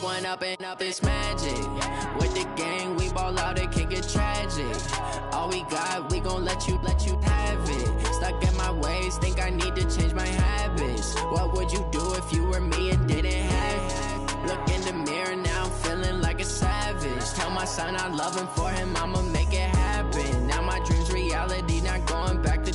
One up and up, it's magic. With the gang, we ball out, it can get tragic. All we got, we gon' let you have it. Stuck in my ways, think I need to change my habits. What would you do if you were me and didn't have it? Look in the mirror, now I'm feeling like a savage. Tell my son I love him, for him I'ma make it happen. Now my dream's reality, not going back to.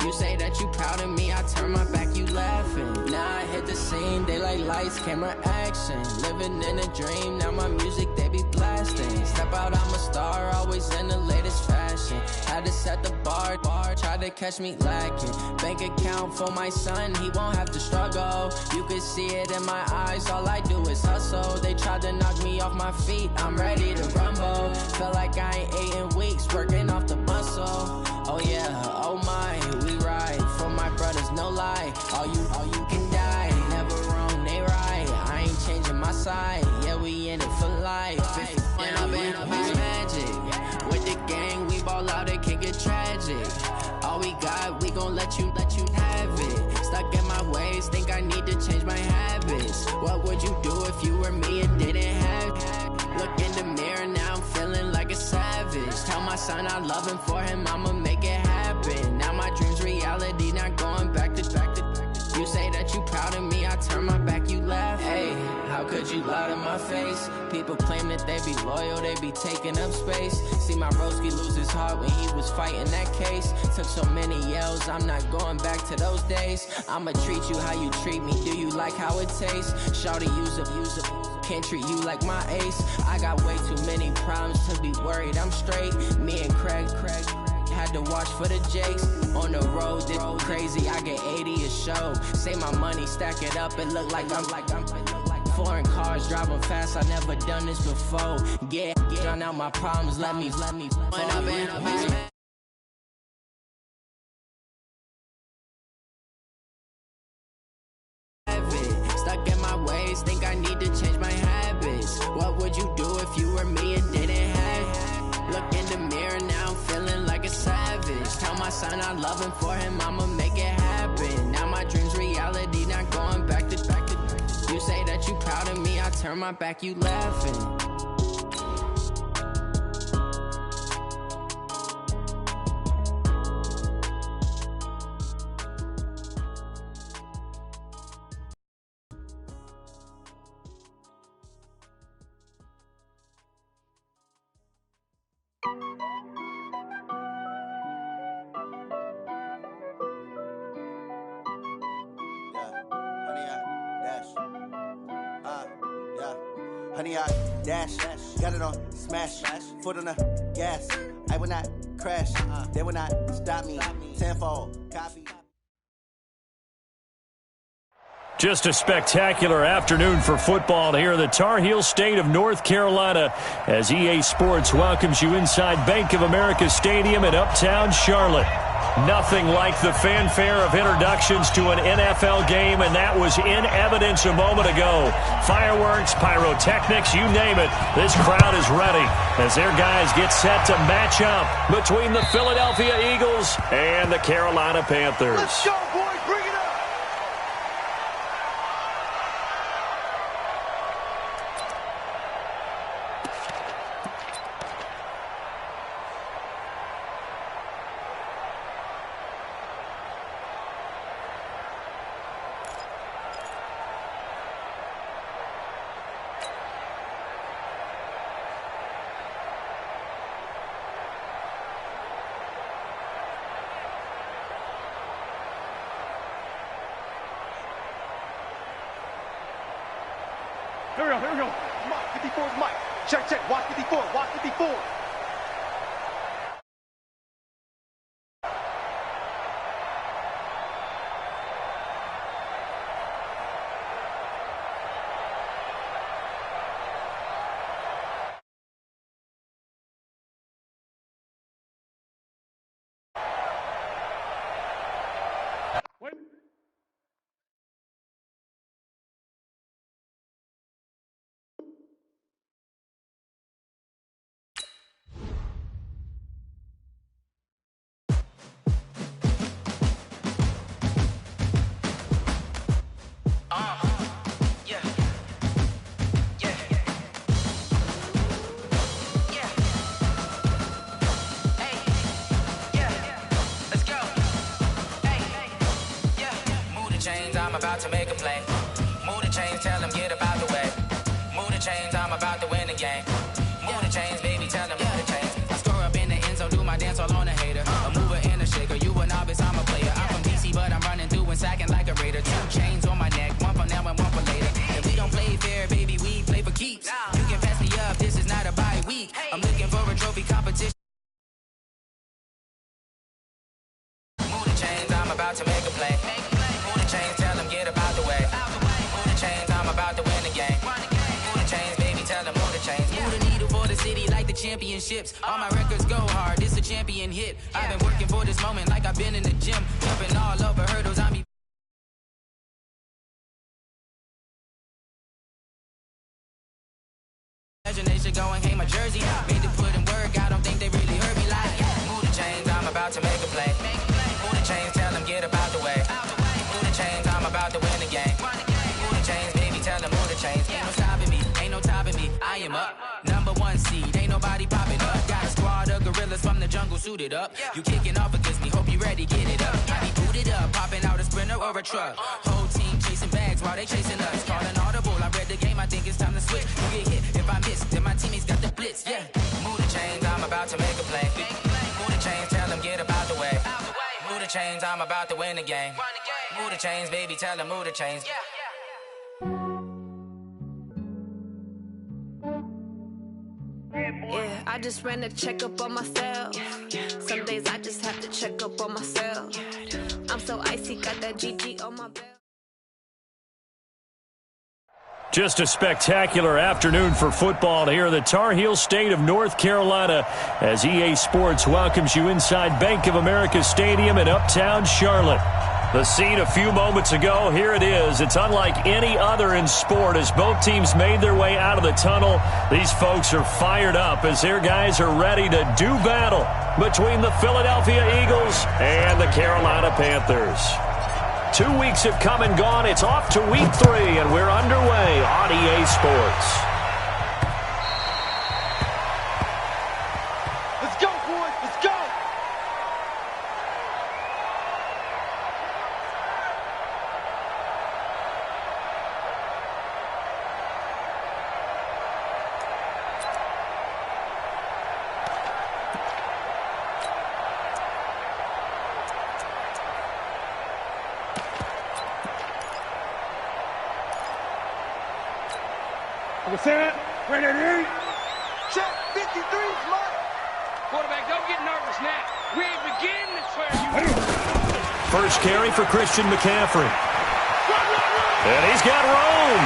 You say that you proud of me, I turn my back, you laughing. Now I hit the scene, they like lights, camera, action. Living in a dream, now my music, they be blasting. Step out, I'm a star, always in the latest fashion. Had to set the bar, try to catch me lacking. Bank account for my son, he won't have to struggle. You can see it in my eyes, all I do is hustle. They tried to knock me off my feet, I'm ready to rumble. Feel like I ain't ate in weeks, working off the muscle. Oh yeah, oh my, we ride for my brothers, no lie. All you can die, never wrong, they right. I ain't changing my side, yeah, we in it for life. And I've been magic. With the gang, we ball out, it can get tragic. All we got, we gon' let you have it. Stuck in my ways, think I need to change my habits. What would you do if you were me and didn't have it? Look in the mirror, now I'm feeling like a savage. Tell my son I love him, for him I'ma make it happen. Now my dream's reality, not going back to. You say that you proud of me, I turn my back, you laugh. Hey, how could you lie to my face? People claim that they be loyal, they be taking up space. See my broski lose his heart when he was fighting that case. Took so many yells, I'm not going back to those days. I'ma treat you how you treat me, do you like how it tastes? Shawty, use up, can't treat you like my ace. I got way too many problems to be worried, I'm straight. Me and Craig had to watch for the Jakes. On the road, this crazy, I get 80 a show. Say my money, stack it up, it look like I'm foreign cars, driving fast, I never done this before. Get drown out my problems, let me Stuck in my ways, think I need to change my habits. What would you do if you were me and didn't have it? Look in the mirror, now I'm feeling like a savage. Tell my son I love him, for him I'ma make it happen. Now my dream's reality, not going back to. You say that you proud of me, I turn my back, you laughing. Honey, I dash, got it on smash, foot on the gas. I will not crash, they will not stop me. Tenfold, copy. Just a spectacular afternoon for football here in the Tar Heel state of North Carolina as EA Sports welcomes you inside Bank of America Stadium in Uptown Charlotte. Nothing like the fanfare of introductions to an NFL game, and that was in evidence a moment ago. Fireworks, pyrotechnics, you name it. This crowd is ready as their guys get set to match up between the Philadelphia Eagles and the Carolina Panthers. Let's go, boys. Bring it up. Here we go. Mike, 54 is Mike. Check. Watch 54. Watch 54. Wait. about to make a play. Move the chains, tell them get about the way. Move the chains, I'm about to win the game. Move the chains, baby, tell them move the chains. I score up in the end zone, do my dance all on a hater. A mover and a shaker, you a novice, I'm a player. I'm from DC, but I'm running through and sacking like a raider. 2 chains on my neck, one for now and one for later. If we don't play fair, baby, we play for keeps. You can pass me up, this is not a bye week. I'm looking for a trophy competition. Move the chains, I'm about to make a play. Move the chains, tell them get about the way. Move the chains, I'm about to win the game. Move the chains, baby, tell them move the chains. Move the needle for the city like the championships. All my records go hard, this a champion hit. I've been working for this moment like I've been in the gym. Jumping all over hurdles, I'm imagination going, hey, my jersey. Made to put in work, I don't think they really heard me like, move the chains, I'm about to make a play. Move the chains, tell them get about the way. Move the chains, I'm about to win the game. Move the chains, baby, tell them move the chains. Ain't no stopping me, ain't no topping me. I am up, #1 seed, ain't nobody popping up. Got a squad of gorillas from the jungle suited up. You kicking off against me, hope you ready, get it up. I be booted up, popping out a sprinter or a truck. Whole team chasing bags while they chasing us. Calling audible, I read the game, I think it's time to switch. You get hit, if I miss, then my teammates got the blitz, yeah. Move the chains, I'm about to make a play. Move the chains, tell them get about the way. Move the chains, I'm about to win the game. Move the chains, baby, tell them move the chains. Yeah, I just ran a checkup on myself. Some days I just have to check up on myself. I'm so icy, got that GG on my belt. Just a spectacular afternoon for football here in the Tar Heel state of North Carolina as EA Sports welcomes you inside Bank of America Stadium in Uptown Charlotte. The scene a few moments ago, here it is. It's unlike any other in sport as both teams made their way out of the tunnel. These folks are fired up as their guys are ready to do battle between the Philadelphia Eagles and the Carolina Panthers. 2 weeks have come and gone. It's off to week 3, and we're underway on EA Sports. Let's go, boys. Let's go. Set, ready to eat. Check 53, Mark. Quarterback, don't get nervous now. We ain't beginning to swear you. First carry for Christian McCaffrey. And he's got room.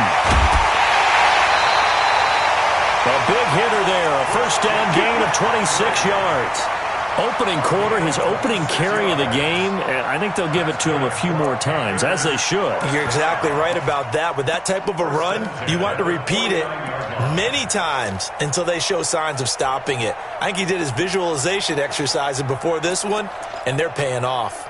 A big hitter there. A first down gain of 26 yards. Opening quarter, his opening carry of the game, and I think they'll give it to him a few more times, as they should. You're exactly right about that. With that type of a run, you want to repeat it many times until they show signs of stopping it. I think he did his visualization exercises before this one, and they're paying off.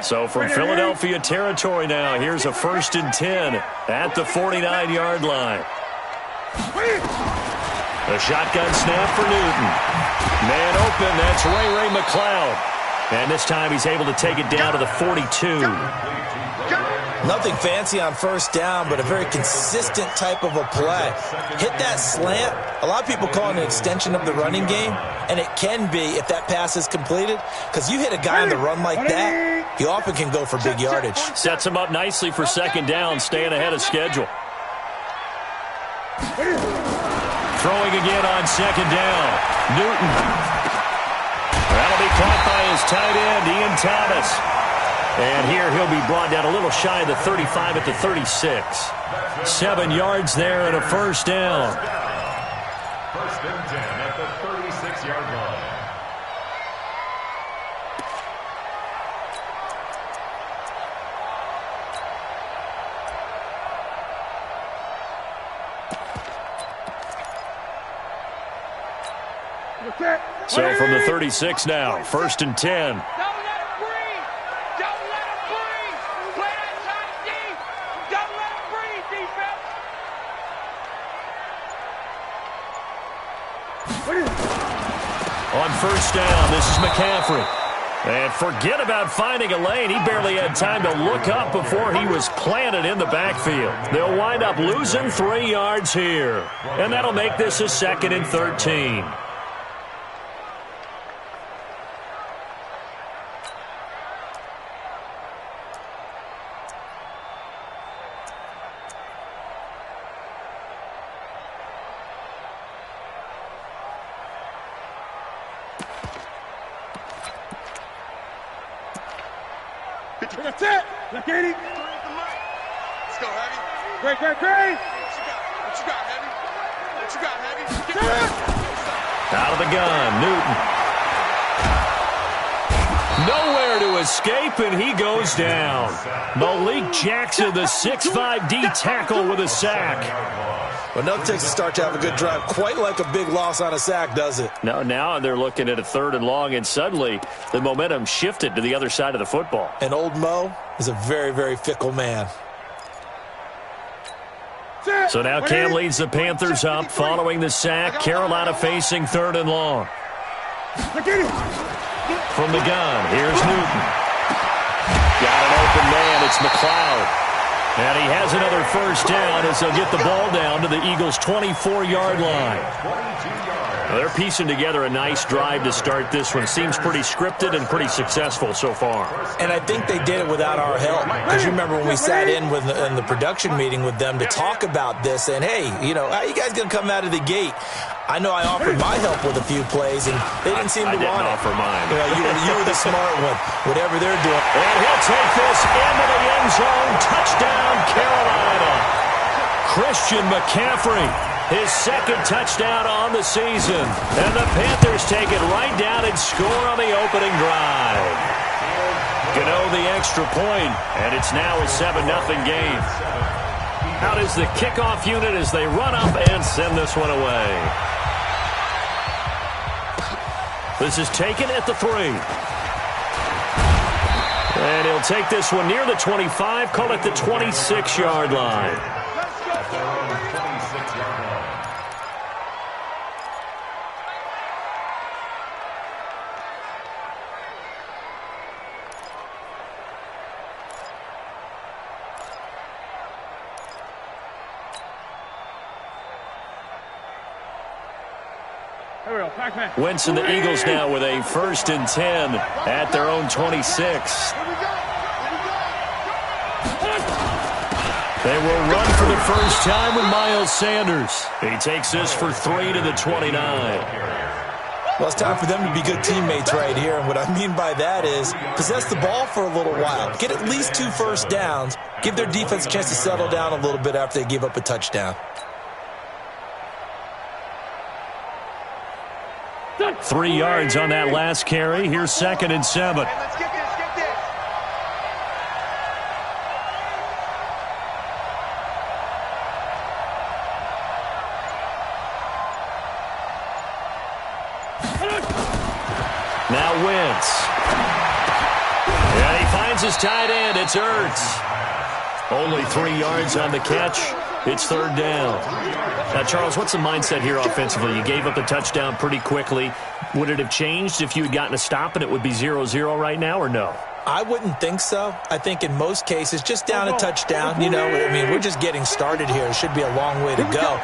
So from Philadelphia territory now, here's a 1st and 10 at the 49-yard line. A shotgun snap for Newton. Man open, that's Ray McLeod. And this time he's able to take it down to the 42. Nothing fancy on first down, but a very consistent type of a play. Hit that slant. A lot of people call it an extension of the running game, and it can be if that pass is completed, because you hit a guy on the run like that, he often can go for big yardage. Sets him up nicely for second down, staying ahead of schedule. Throwing again on second down. Newton. That'll be caught by his tight end, Ian Thomas. And here he'll be brought down a little shy of the 35 at the 36. 7 yards there and a first down. First and 10 at the 36-yard line. So from the 36 now, 1st and 10. Don't let him breathe. Don't let him breathe. Play that tight deep. Don't let him breathe, defense. On first down, this is McCaffrey. And forget about finding a lane. He barely had time to look up before he was planted in the backfield. They'll wind up losing 3 yards here. And that'll make this a 2nd and 13. That's it. Look at him. Let's go, Heavy. Great. What you got, Heavy? What you got, Heavy? Out of the gun, Newton. Nowhere to escape, and he goes down. Malik Jackson, the 6'5" D tackle with a sack. Well, no takes a start to have a good drive. Quite like a big loss on a sack, does it? No, now they're looking at a 3rd and long, and suddenly the momentum shifted to the other side of the football. And old Mo is a very, very fickle man. So now Cam leads the Panthers up following the sack. Carolina facing 3rd and long. From the gun, here's Newton. Got an open man. It's McLeod. And he has another first down as they'll get the ball down to the Eagles' 24-yard line. Well, they're piecing together a nice drive to start this one. Seems pretty scripted and pretty successful so far. And I think they did it without our help. Because you remember when we sat in the production meeting with them to talk about this, and hey, you know, how you guys going to come out of the gate? I know I offered my help with a few plays, and they didn't seem to want it. I didn't offer mine. You were the smart one, whatever they're doing. And he'll take this into the end zone. Touchdown, Carolina. Christian McCaffrey, his 2nd touchdown on the season. And the Panthers take it right down and score on the opening drive. Gano the extra point, and it's now a 7-0 game. Out is the kickoff unit as they run up and send this one away. This is taken at the 3. And he'll take this one near the 25, call it the 26-yard line. Wentz and the Eagles now with a 1st and 10 at their own 26. They will run for the first time with Miles Sanders. He takes this for 3 to the 29. Well, it's time for them to be good teammates right here. And what I mean by that is possess the ball for a little while. Get at least 2 first downs. Give their defense a chance to settle down a little bit after they give up a touchdown. 3 yards on that last carry. Here's 2nd and 7. Let's get this. Now Wentz. And he finds his tight end. It's Ertz. Only 3 yards on the catch. It's 3rd down. Now, Charles, what's the mindset here offensively? You gave up the touchdown pretty quickly. Would it have changed if you had gotten a stop and it would be 0-0 right now, or no? I wouldn't think so. I think in most cases, just down a touchdown, you know, I mean, we're just getting started here. It should be a long way to go.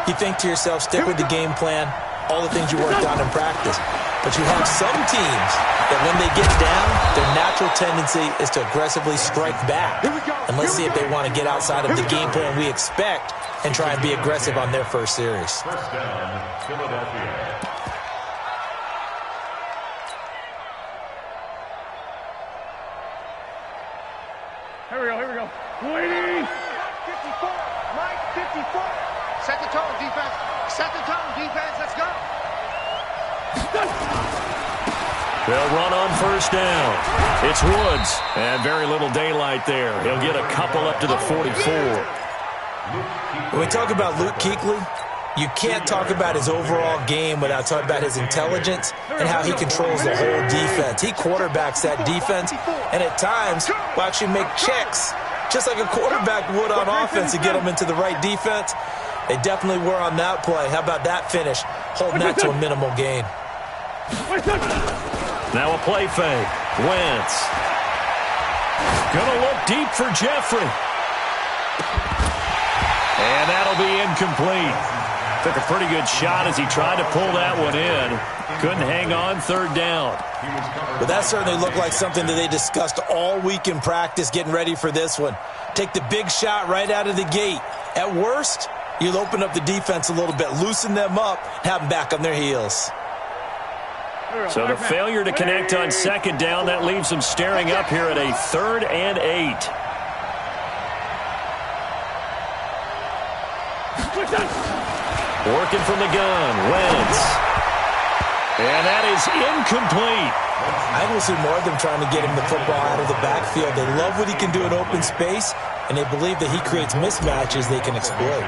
You think to yourself, stick with the game plan, all the things you worked on in practice. But you have some teams that when they get down, their natural tendency is to aggressively strike back. And let's see if they want to get outside of the game plan we expect and try and be aggressive on their first series. First down, Philadelphia. Here we go. Waiting. 54. Mike, 54. Set the tone, defense. Set the tone, defense. Let's go. They'll run on first down. It's Woods. And very little daylight there. He'll get a couple up to the 44. When we talk about Luke Kuechly, you can't talk about his overall game without talking about his intelligence and how he controls the whole defense. He quarterbacks that defense, and at times will actually make checks, just like a quarterback would on offense to get them into the right defense. They definitely were on that play. How about that finish, holding that to a minimal gain? Now a play fake. Wentz. Gonna look deep for Jeffrey. And that'll be incomplete. Took a pretty good shot as he tried to pull that one in. Couldn't hang on third down. But that certainly looked like something that they discussed all week in practice getting ready for this one. Take the big shot right out of the gate. At worst, you'll open up the defense a little bit, loosen them up, have them back on their heels. So the failure to connect on second down, that leaves them staring up here at a 3rd and 8. Working from the gun, Wentz. And that is incomplete. I will see more of them trying to get him the football out of the backfield. They love what he can do in open space, and they believe that he creates mismatches they can exploit.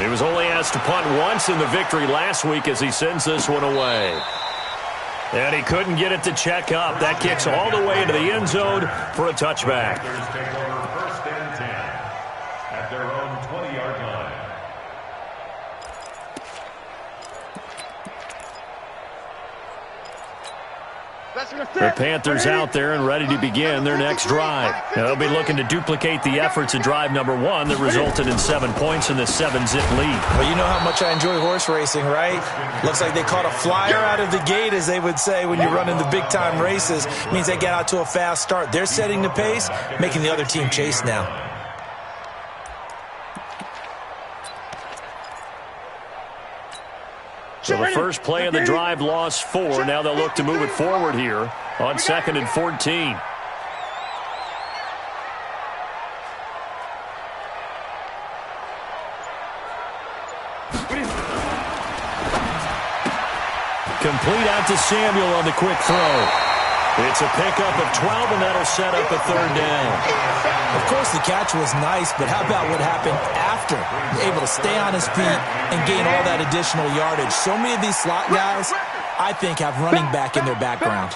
He was only asked to punt once in the victory last week as he sends this one away. And he couldn't get it to check up. That kicks all the way into the end zone for a touchback. Take over 1st and 10 at their own 20-yard line. The Panthers out there and ready to begin their next drive. They'll be looking to duplicate the efforts of drive number 1 that resulted in 7 points in the 7-zip lead. Well, you know how much I enjoy horse racing, right? Looks like they caught a flyer out of the gate, as they would say when you're running the big-time races. It means they get out to a fast start. They're setting the pace, making the other team chase now. So the first play of the drive lost 4. Now they'll look to move it forward here on 2nd and 14. Complete out to Samuel on the quick throw. It's a pickup of 12, and that'll set up a 3rd down. Of course, the catch was nice, but how about what happened after? Able to stay on his feet and gain all that additional yardage. So many of these slot guys, I think, have running back in their background.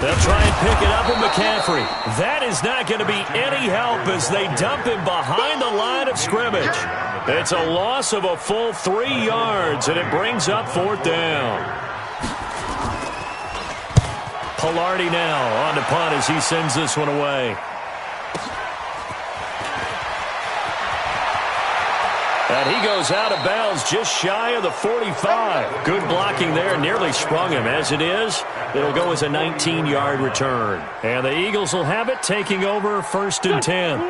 They'll try and pick it up with McCaffrey. That is not going to be any help as they dump him behind the line of scrimmage. It's a loss of a full 3 yards, and it brings up 4th down. Pilardi now on the punt as he sends this one away. And he goes out of bounds just shy of the 45. Good blocking there, nearly sprung him. As it is, it'll go as a 19-yard return. And the Eagles will have it, taking over 1st and 10.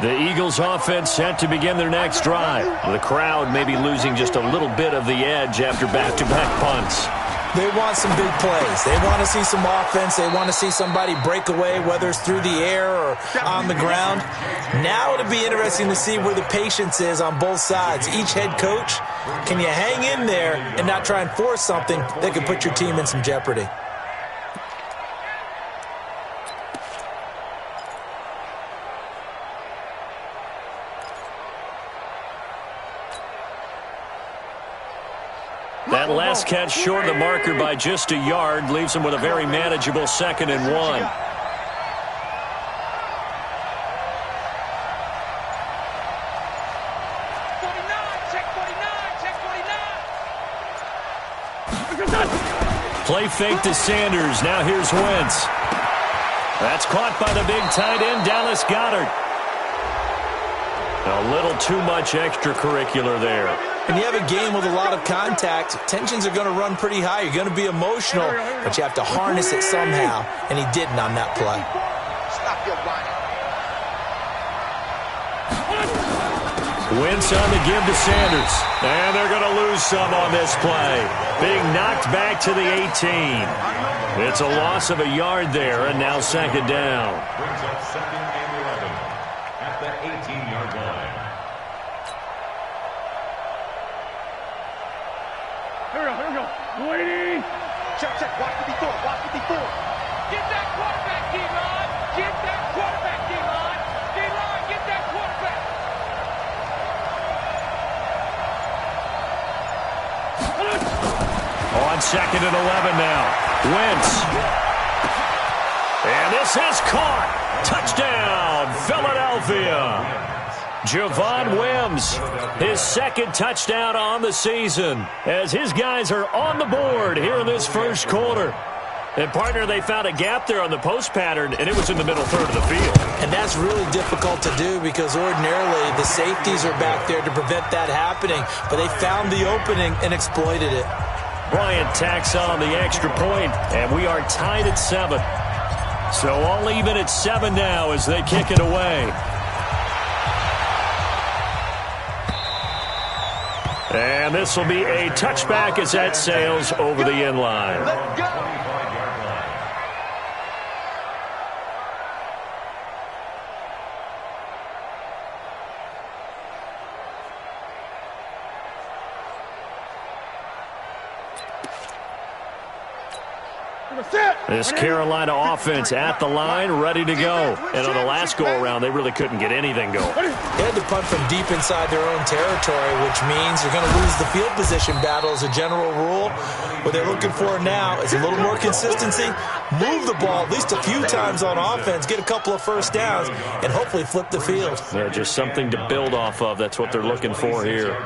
The Eagles offense set to begin their next drive. The crowd may be losing just a little bit of the edge after back-to-back punts. They want some big plays. They want to see some offense. They want to see somebody break away, whether it's through the air or on the ground. Now it'll be interesting to see where the patience is on both sides. Each head coach, can you hang in there and not try and force something that could put your team in some jeopardy? That last catch short of the marker by just a yard leaves him with a very manageable 2nd and 1. Play fake to Sanders. Now here's Wentz. That's caught by the big tight end, Dallas Goedert. A little too much extracurricular there. And you have a game with a lot of contact, tensions are going to run pretty high. You're going to be emotional, but you have to harness it somehow, and he didn't on that play. Stop your whining. Wentz on the give to Sanders. And they're going to lose some on this play. Being knocked back to the 18. It's a loss of a yard there, and now 2nd down. Brings up 2nd and 11 at the 18-yard line. Here we go. Waiting. Check. Watch it before. Get that quarterback, D-line. Get that quarterback, D-line. D-line, get that quarterback. On 2nd and 11 now. Wentz. And this is caught. Touchdown. Philadelphia. Javon Wims, his second touchdown on the season, as his guys are on the board here in this first quarter. And, partner, they found a gap there on the post pattern, and it was in the middle third of the field. And that's really difficult to do because ordinarily the safeties are back there to prevent that happening. But they found the opening and exploited it. Bryant tacks on the extra point, and we are tied at 7. So all even at 7 now as they kick it away. And this will be a touchback as that sails over the end line. Let's go. This Carolina offense at the line, ready to go. And on the last go-around, they really couldn't get anything going. They had to punt from deep inside their own territory, which means you're going to lose the field position battle as a general rule. What they're looking for now is a little more consistency, move the ball at least a few times on offense, get a couple of first downs, and hopefully flip the field. Yeah, just something to build off of. That's what they're looking for here.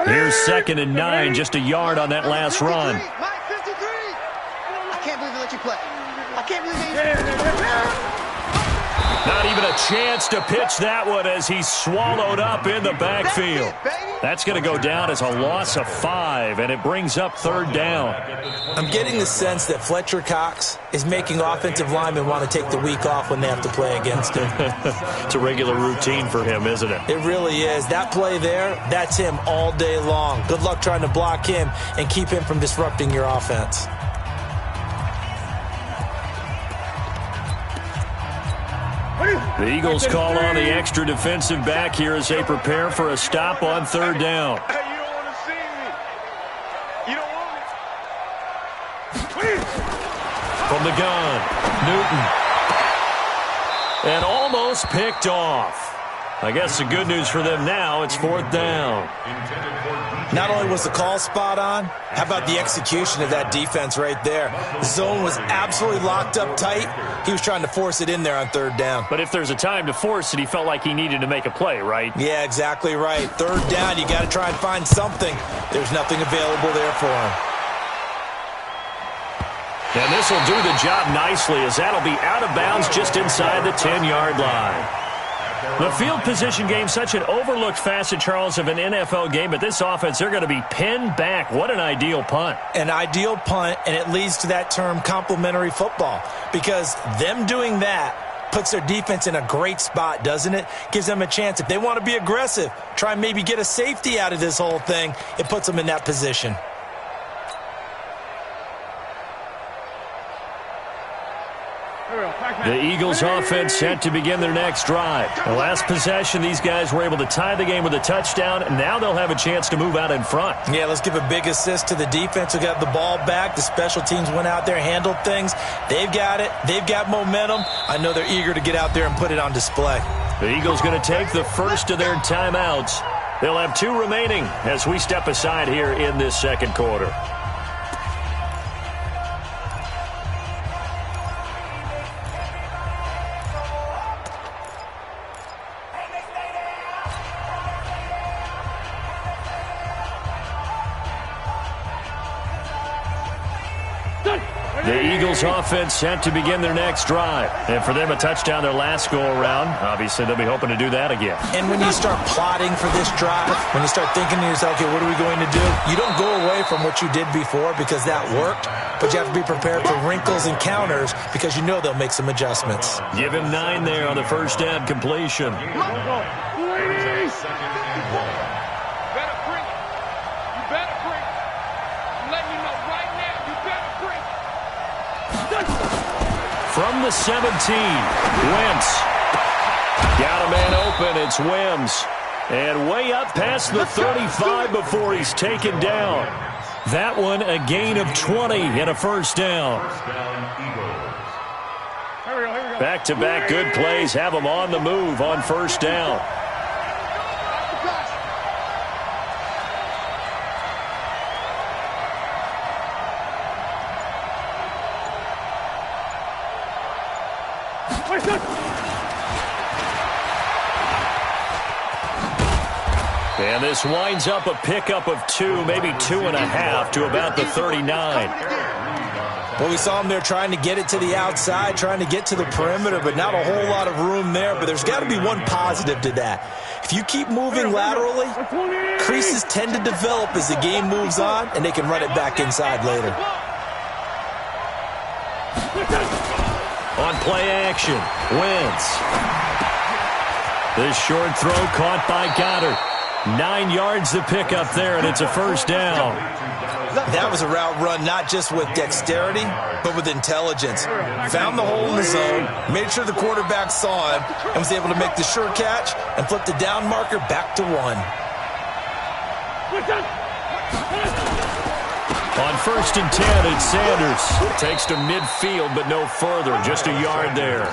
Here's 2nd and 9, just a yard on that last run. I can't believe they let you play. I can't believe Not even a chance to pitch that one as he's swallowed up in the backfield. That's going to go down as a loss of 5, and it brings up 3rd down. I'm getting the sense that Fletcher Cox is making offensive linemen want to take the week off when they have to play against him. It's a regular routine for him, isn't it? It really is. That play there, that's him all day long. Good luck trying to block him and keep him from disrupting your offense. The Eagles call on the extra defensive back here as they prepare for a stop on 3rd down. Hey, you don't want to see me. You don't want it. From the gun, Newton. And almost picked off. I guess the good news for them now, it's 4th down. Not only was the call spot on, how about the execution of that defense right there? The zone was absolutely locked up tight. He was trying to force it in there on 3rd down. But if there's a time to force it, he felt like he needed to make a play, right? Yeah, exactly right. 3rd down, you got to try and find something. There's nothing available there for him. And this will do the job nicely as that'll be out of bounds just inside the 10-yard line. The field position game, such an overlooked facet, Charles, of an NFL game, but this offense, they're going to be pinned back. What an ideal punt. An ideal punt, and it leads to that term complementary football, because them doing that puts their defense in a great spot, doesn't it? Gives them a chance. If they want to be aggressive, try and maybe get a safety out of this whole thing, it puts them in that position. The Eagles offense set to begin their next drive. The last possession, these guys were able to tie the game with a touchdown, and now they'll have a chance to move out in front. Yeah, let's give a big assist to the defense who got the ball back. The special teams went out there, handled things. They've got it. They've got momentum. I know they're eager to get out there and put it on display. The Eagles going to take the first of their timeouts. They'll have 2 remaining as we step aside here in this second quarter. The Eagles offense set to begin their next drive. And for them, a touchdown their last go-around. Obviously, they'll be hoping to do that again. And when you start plotting for this drive, when you start thinking to yourself, okay, what are we going to do? You don't go away from what you did before because that worked, but you have to be prepared for wrinkles and counters because you know they'll make some adjustments. Give him 9 there on the first down completion. From the 17, Wentz. Got a man open, it's Wims. And way up past the 35 before he's taken down. That one a gain of 20 and a first down. Back-to-back good plays have them on the move on first down. And this winds up a pickup of 2, maybe 2.5 to about the 39. Well, we saw him there trying to get it to the outside, trying to get to the perimeter, but not a whole lot of room there. But there's got to be one positive to that. If you keep moving laterally, creases tend to develop as the game moves on, and they can run it back inside later. On play action, Wentz. This short throw caught by Goddard. 9 yards to pick up there, and it's a first down. That was a route run not just with dexterity, but with intelligence. Found the hole in the zone, made sure the quarterback saw him, and was able to make the sure catch and flip the down marker back to 1. On 1st and 10, it's Sanders. Takes to midfield, but no further. Just a yard there.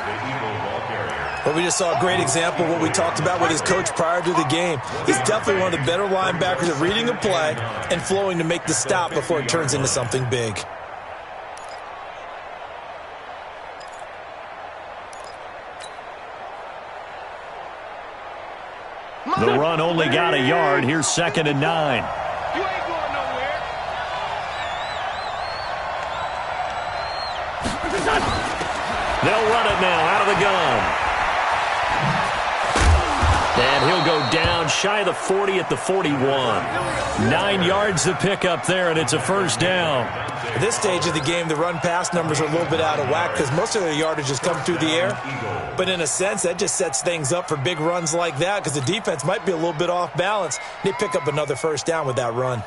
Well, we just saw a great example of what we talked about with his coach prior to the game. He's definitely one of the better linebackers at reading a play and flowing to make the stop before it turns into something big. The run only got a yard. Here's 2nd and 9. You ain't going nowhere. They'll run it now out of the gun. And he'll go down shy of the 40 at the 41. 9 yards to pick up there, and it's a first down. At this stage of the game, the run-pass numbers are a little bit out of whack because most of their yardage has come through the air. But in a sense, that just sets things up for big runs like that because the defense might be a little bit off balance. They pick up another first down with that run.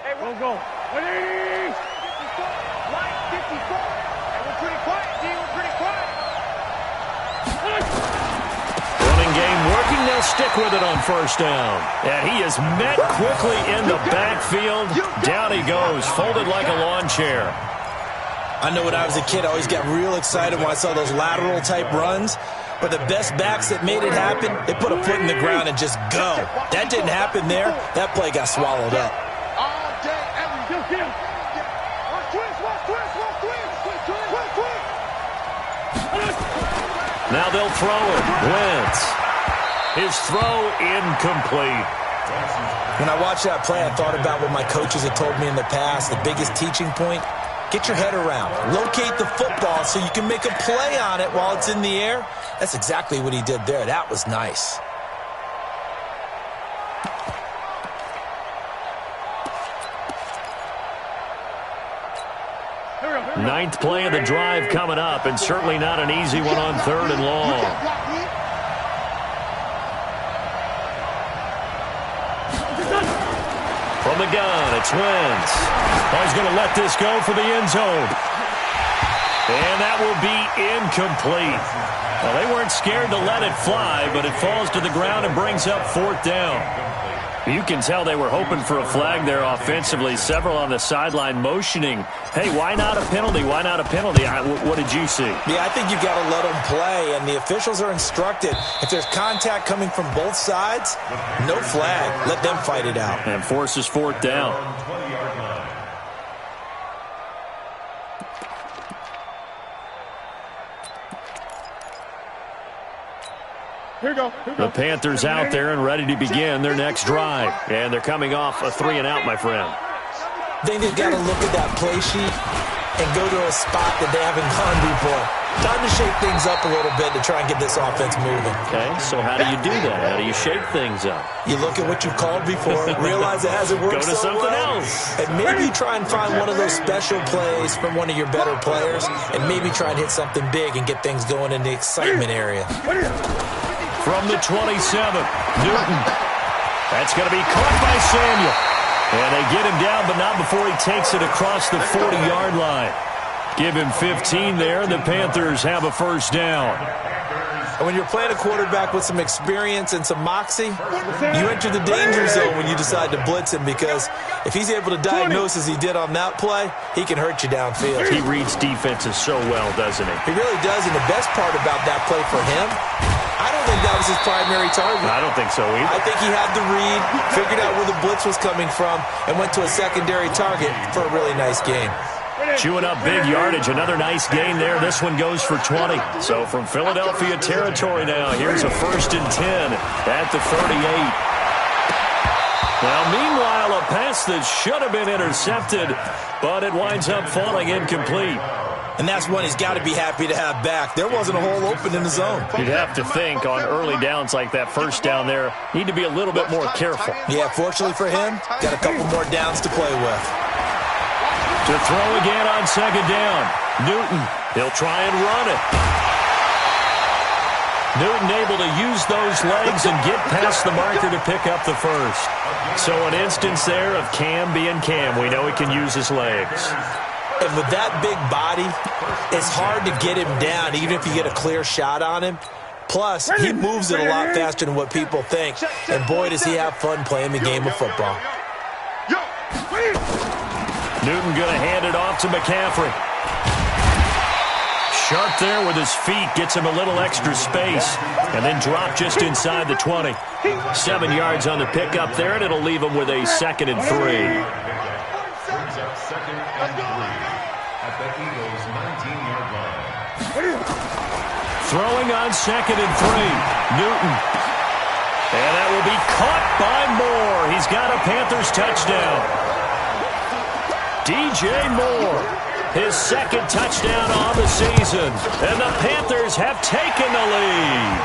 Hey, we'll go. Line 54. Hey, we're pretty quiet, D. We're pretty quiet. Game working, they'll stick with it on first down. And he is met quickly in the backfield. Down he goes, folded like a lawn chair. I know when I was a kid, I always got real excited when I saw those lateral type runs. But the best backs that made it happen, they put a foot in the ground and just go. That didn't happen there. That play got swallowed up. All day, every day. Watch twist. Now they'll throw it. Wentz. His throw incomplete. When I watched that play, I thought about what my coaches had told me in the past. The biggest teaching point, get your head around. Locate the football so you can make a play on it while it's in the air. That's exactly what he did there. That was nice. Ninth play of the drive coming up, and certainly not an easy one on 3rd and long. From the gun, it's Wentz. Oh, he's going to let this go for the end zone. And that will be incomplete. Well, they weren't scared to let it fly, but it falls to the ground and brings up 4th down. You can tell they were hoping for a flag there offensively. Several on the sideline motioning, hey, why not a penalty? Why not a penalty? What did you see? Yeah, I think you've got to let them play, and the officials are instructed. If there's contact coming from both sides, no flag. Let them fight it out. And forces 4th down. Here we go. The Panthers out there and ready to begin their next drive. And they're coming off a 3-and-out, my friend. Then you've got to look at that play sheet and go to a spot that they haven't gone before. Time to shake things up a little bit to try and get this offense moving. Okay, so how do you do that? How do you shake things up? You look at what you called before, realize it hasn't worked so well. Go to something else. And maybe you try and find one of those special plays from one of your better players, and maybe try and hit something big and get things going in the excitement area. From the 27, Newton. That's going to be caught by Samuel. And they get him down, but not before he takes it across the 40-yard line. Give him 15 there. The Panthers have a first down. And when you're playing a quarterback with some experience and some moxie, you enter the danger zone when you decide to blitz him, because if he's able to diagnose as he did on that play, he can hurt you downfield. He reads defenses so well, doesn't he? He really does, and the best part about that play for him, I don't think that was his primary target. I don't think so either. I think he had the read, figured out where the blitz was coming from, and went to a secondary target for a really nice game. Chewing up big yardage. Another nice gain there. This one goes for 20. So from Philadelphia territory now, here's a 1st and 10 at the 38. Now, meanwhile, a pass that should have been intercepted, but it winds up falling incomplete. And that's one he's got to be happy to have back. There wasn't a hole open in the zone. You'd have to think on early downs like that, first down there, need to be a little bit more careful. Yeah, fortunately for him, got a couple more downs to play with. To throw again on 2nd down. Newton, he'll try and run it. Newton able to use those legs and get past the marker to pick up the first. So an instance there of Cam being Cam. We know he can use his legs. And with that big body, it's hard to get him down, even if you get a clear shot on him. Plus, he moves it a lot faster than what people think. And boy, does he have fun playing the game of football. Newton going to hand it off to McCaffrey. Sharp there with his feet, gets him a little extra space, and then drop just inside the 20. 7 yards on the pickup there, and it'll leave him with a 2nd and 3. Throwing on 2nd and 3. Newton. And that will be caught by Moore. He's got a Panthers touchdown. DJ Moore, his 2nd touchdown on the season. And the Panthers have taken the lead.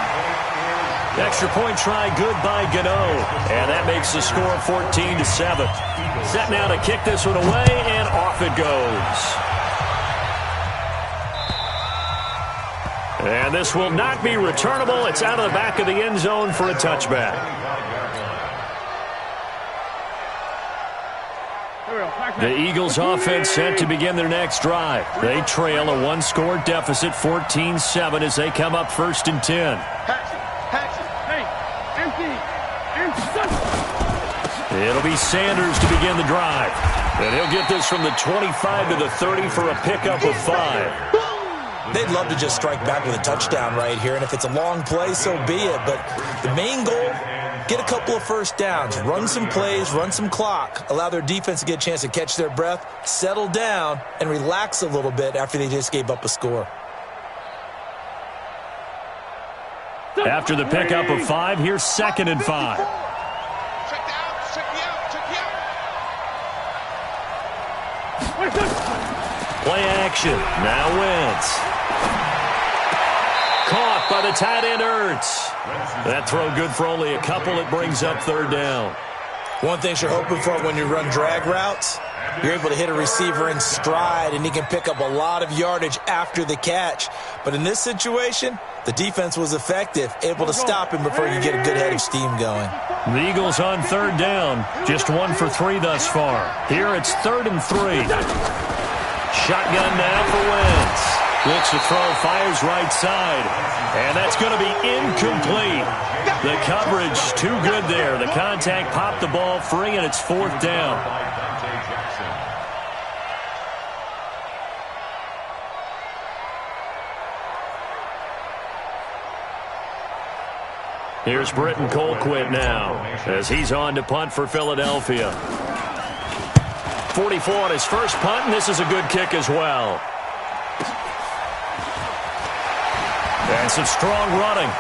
Extra point try good by Gano. And that makes the score 14-7. Set now to kick this one away, and off it goes. And this will not be returnable. It's out of the back of the end zone for a touchback. The Eagles offense set to begin their next drive. They trail a 1-score deficit, 14-7, as they come up 1st and 10. It'll be Sanders to begin the drive. And he'll get this from the 25 to the 30 for a pickup of 5. They'd love to just strike back with a touchdown right here, and if it's a long play, so be it. But the main goal, get a couple of first downs, run some plays, run some clock, allow their defense to get a chance to catch their breath, settle down, and relax a little bit after they just gave up a score. After the pickup of 5, here's 2nd and 5. Play action. Now Wentz. Caught by the tight end Ertz. That throw good for only a couple. It brings up 3rd down. One thing you're hoping for when you run drag routes, you're able to hit a receiver in stride, and he can pick up a lot of yardage after the catch. But in this situation, the defense was effective, able to stop him before you get a good head of steam going. The Eagles on 3rd down, just 1 for 3 thus far. Here it's 3rd and 3. Shotgun now for Wentz. Looks to throw, fires right side. And that's going to be incomplete. The coverage too good there. The contact popped the ball free, and it's 4th down. Here's Britton Colquitt now as he's on to punt for Philadelphia. 44 on his first punt, and this is a good kick as well. And some strong running.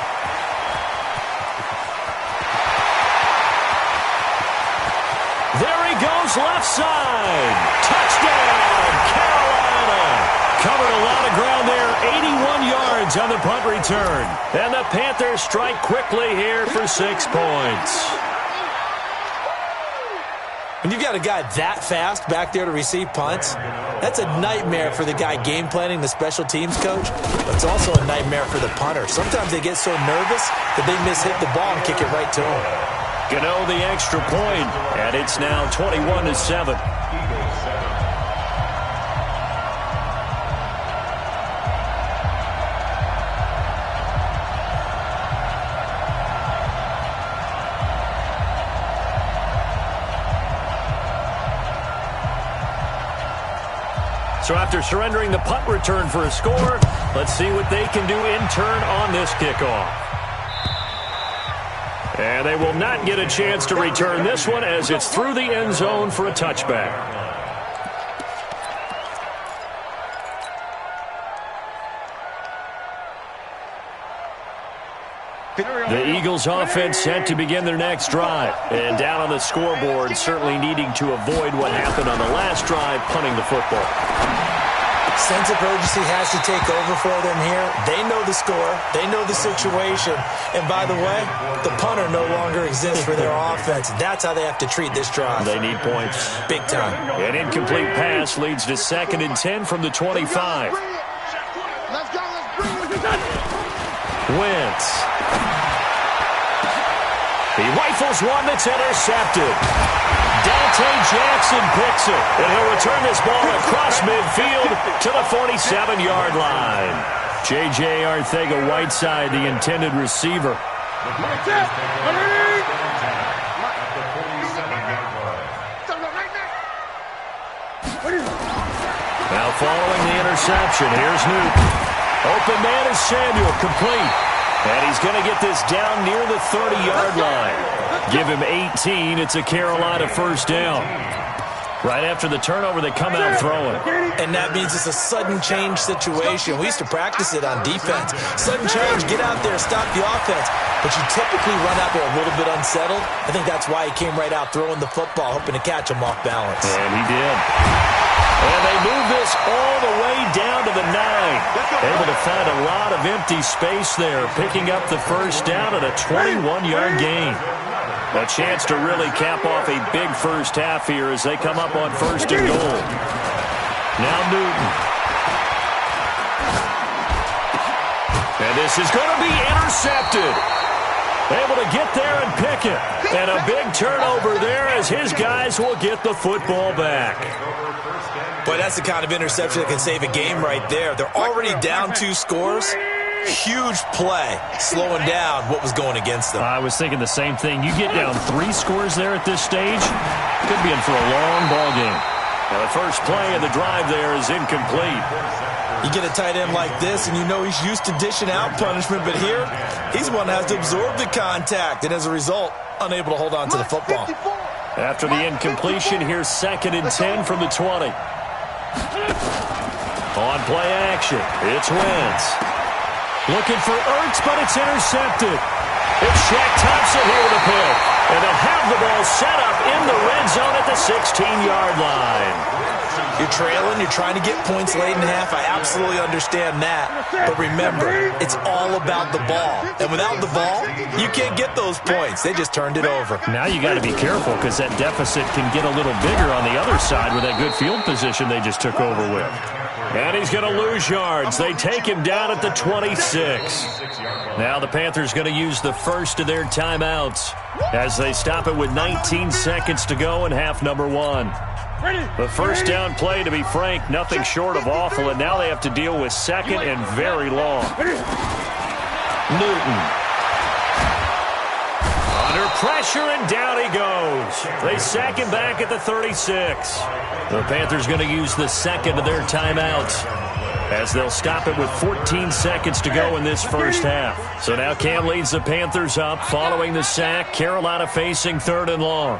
There he goes, left side. Touchdown, Carolina. Covered a lot of ground there, 81 yards on the punt return. And the Panthers strike quickly here for 6 points. When you've got a guy that fast back there to receive punts, that's a nightmare for the guy game planning, the special teams coach, but it's also a nightmare for the punter. Sometimes they get so nervous that they mishit the ball and kick it right to him. Gano the extra point, and it's now 21-7. So after surrendering the punt return for a score, let's see what they can do in turn on this kickoff. And they will not get a chance to return this one as it's through the end zone for a touchback. The Eagles offense set to begin their next drive. And down on the scoreboard, certainly needing to avoid what happened on the last drive, punting the football. Sense of urgency has to take over for them here. They know the score. They know the situation. And by the way, the punter no longer exists for their offense. That's how they have to treat this drive. They need points. Big time. An incomplete pass leads to 2nd and 10 from the 25. Let's go. Wentz. He rifles one that's intercepted. Dante Jackson picks it, and he'll return this ball across midfield to the 47-yard line. J.J. Arcega-Whiteside, the intended receiver. Now following the interception, here's Newton. Open man is Samuel, complete. And he's going to get this down near the 30-yard line. Give him 18. It's a Carolina first down. Right after the turnover, they come out throwing. And that means it's a sudden change situation. We used to practice it on defense. Sudden change, get out there, stop the offense. But you typically run out there a little bit unsettled. I think that's why he came right out throwing the football, hoping to catch him off balance. And he did. And they move this all the way down to the 9. Able to find a lot of empty space there, picking up the first down at a 21-yard gain. A chance to really cap off a big first half here as they come up on 1st and goal. Now Newton. And this is going to be intercepted. Able to get there and pick it. And a big turnover there as his guys will get the football back. Boy, that's the kind of interception that can save a game right there. They're already down 2 scores. Huge play, slowing down what was going against them. I was thinking the same thing. You get down 3 scores there at this stage, could be in for a long ball game. Now the first play of the drive there is incomplete. You get a tight end like this, and you know he's used to dishing out punishment, but here, he's the one that has to absorb the contact, and as a result, unable to hold on to the football. After the incompletion, here's 2nd and 10 from the 20. On play action, it's Wentz. Looking for Ertz, but it's intercepted. It's Shaq Thompson here with a pick. And they'll have the ball set up in the red zone at the 16-yard line. You're trailing, you're trying to get points late in half. I absolutely understand that. But remember, it's all about the ball. And without the ball, you can't get those points. They just turned it over. Now you got to be careful because that deficit can get a little bigger on the other side with that good field position they just took over with. And he's going to lose yards. They take him down at the 26. Now the Panthers going to use the first of their timeouts as they stop it with 19 seconds to go in half number 1. The first down play, to be frank, nothing short of awful, and now they have to deal with 2nd and very long. Newton. Under pressure, and down he goes. They sack him back at the 36. The Panthers going to use the second of their timeouts as they'll stop it with 14 seconds to go in this first half. So now Cam leads the Panthers up following the sack. Carolina facing 3rd and long.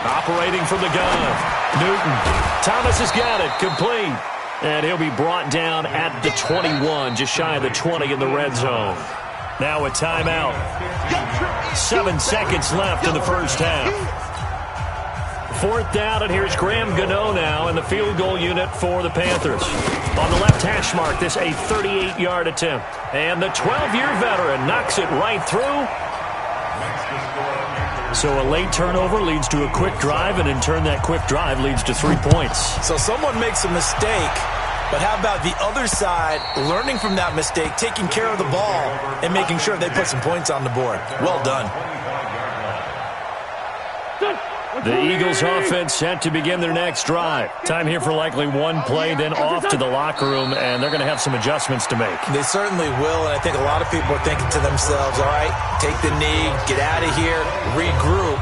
Operating from the gun. Newton. Thomas has got it. Complete. And he'll be brought down at the 21, just shy of the 20 in the red zone. Now a timeout. 7 seconds left in the first half. 4th down, and here's Graham Gano now in the field goal unit for the Panthers. On the left hash mark, this a 38-yard attempt. And the 12-year veteran knocks it right through. So a late turnover leads to a quick drive, and in turn that quick drive leads to 3 points. So someone makes a mistake, but how about the other side learning from that mistake, taking care of the ball, and making sure they put some points on the board? Well done. The Eagles offense set to begin their next drive. Time here for likely one play, then off to the locker room, and they're going to have some adjustments to make. They certainly will, and I think a lot of people are thinking to themselves, all right, take the knee, get out of here, regroup.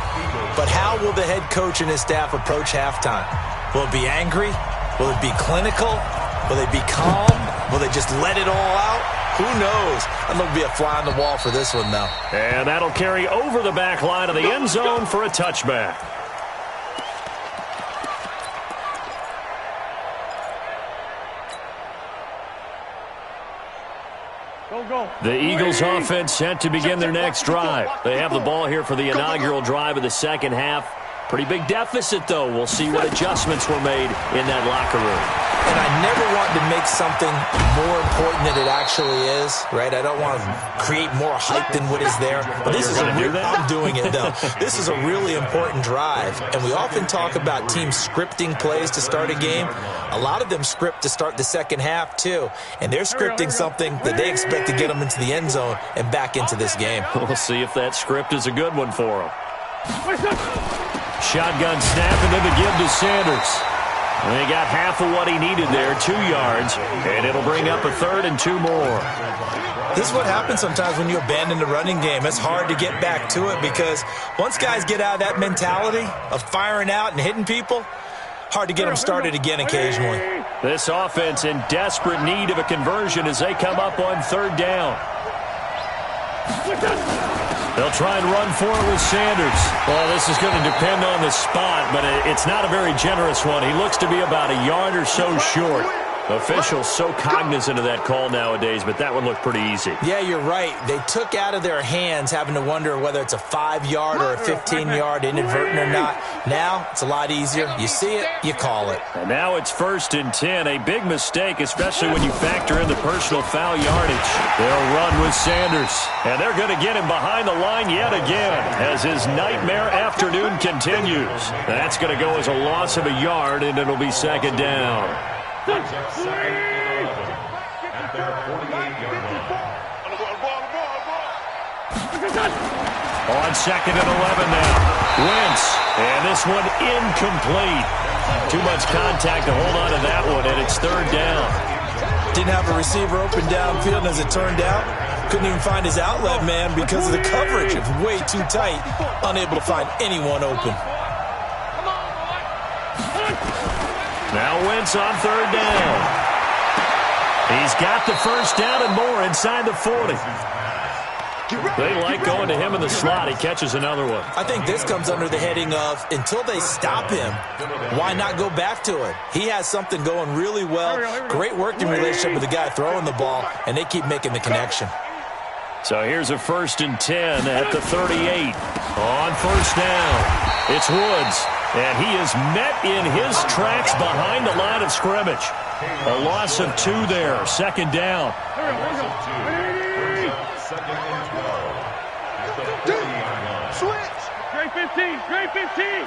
But how will the head coach and his staff approach halftime? Will it be angry? Will it be clinical? Will they be calm? Will they just let it all out? Who knows? I'd love to be a fly on the wall for this one, though. And that'll carry over the back line of the end zone for a touchback. The Eagles offense set to begin their next drive. They have the ball here for the inaugural drive of the second half. Pretty big deficit, though. We'll see what adjustments were made in that locker room. And I never want to make something more important than it actually is, right? I don't want to create more hype than what is there. But this is I'm doing it, though. This is a really important drive. And we often talk about teams scripting plays to start a game. A lot of them script to start the second half, too. And they're scripting something that they expect to get them into the end zone and back into this game. We'll see if that script is a good one for them. Shotgun snap and then the give to Sanders. And he got half of what he needed there, 2 yards, and it'll bring up a 3rd and 2 more. This is what happens sometimes when you abandon the running game. It's hard to get back to it because once guys get out of that mentality of firing out and hitting people, hard to get them started again occasionally. This offense in desperate need of a conversion as they come up on 3rd down. They'll try and run for it with Sanders. Well, this is going to depend on the spot, but it's not a very generous one. He looks to be about a yard or so short. Officials so cognizant of that call nowadays, but that would look pretty easy. Yeah, you're right. They took out of their hands having to wonder whether it's a 5-yard or a 15-yard inadvertent or not. Now, it's a lot easier. You see it, you call it. And now it's 1st and 10. A big mistake, especially when you factor in the personal foul yardage. They'll run with Sanders. And they're going to get him behind the line yet again as his nightmare afternoon continues. That's going to go as a loss of a yard, and it'll be 2nd down. At their 48-yard line. On 2nd and 11 now. Wentz. And this one incomplete. Too much contact to hold on to that one, and it's 3rd down. Didn't have a receiver open downfield, and as it turned out, couldn't even find his outlet man because of the coverage. It was way too tight, unable to find anyone open. Now Wentz on 3rd down. He's got the 1st down and more inside the 40. They like going to him in the slot. He catches another one. I think this comes under the heading of until they stop him, why not go back to it? He has something going really well. Great working relationship with the guy throwing the ball, and they keep making the connection. So here's a 1st and 10 at the 38. On 1st down, it's Woods. And he is met in his tracks behind the line of scrimmage. A loss of 2 there. 2nd down. Switch. Great 15. Great 15.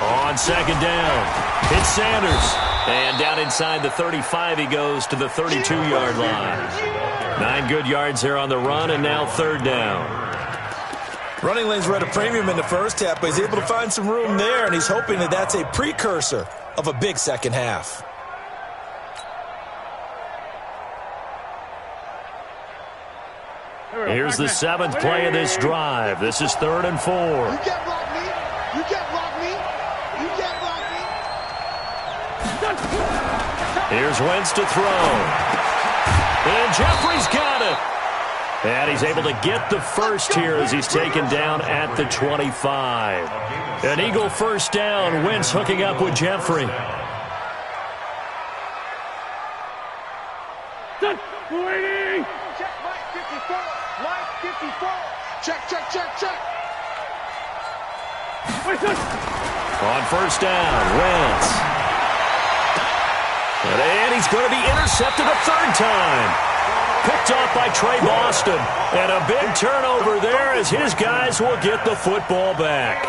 On 2nd down, it's Sanders. And down inside the 35, he goes to the 32-yard line. 9 good yards there on the run, and now 3rd down. Running lanes were at a premium in the first half, but he's able to find some room there, and he's hoping that that's a precursor of a big second half. Here's the 7th play of this drive. This is 3rd and 4. You can't block me. You can't block me. You can't block me. Here's Wentz to throw. And Jeffrey's got it. And he's able to get the 1st here as he's taken down at the 25. An Eagle 1st down. Wentz hooking up with Jeffrey. Waiting. Check Mike 54. Mike 54. Check, check, check, check. On 1st down, Wentz. And he's going to be intercepted a 3rd time. Picked off by Trey Boston. And a big turnover there as his guys will get the football back.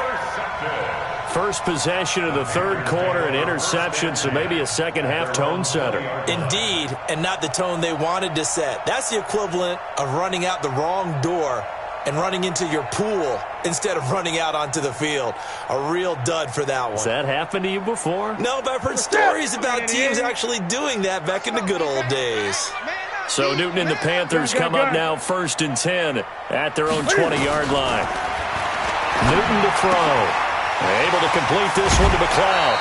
First possession of the 3rd quarter, an interception, so maybe a second-half tone setter. Indeed, and not the tone they wanted to set. That's the equivalent of running out the wrong door and running into your pool instead of running out onto the field. A real dud for that one. Has that happened to you before? No, but I've heard stories about teams actually doing that back in the good old days. So Newton and the Panthers come up now 1st and 10 at their own 20-yard line. Newton to throw. Able to complete this one to McLeod.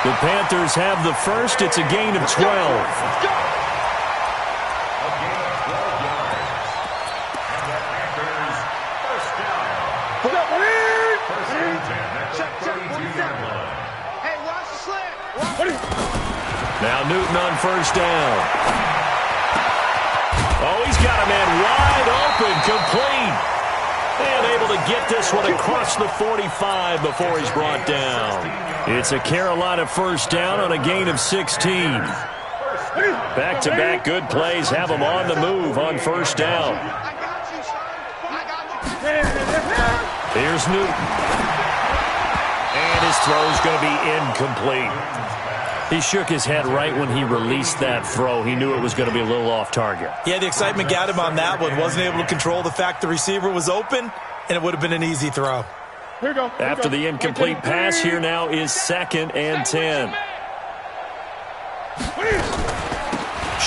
The Panthers have the 1st. It's a gain of 12. Now Newton on 1st down. Oh, he's got a man wide open, complete. And able to get this one across the 45 before he's brought down. It's a Carolina first down on a gain of 16. Back-to-back good plays have them on the move on first down. Here's Newton. And his throw's going to be incomplete. He shook his head right when he released that throw. He knew it was going to be a little off target. Yeah, the excitement got him on that one. Wasn't able to control the fact the receiver was open, and it would have been an easy throw. Here we go. After the incomplete pass, here now is 2nd and 10.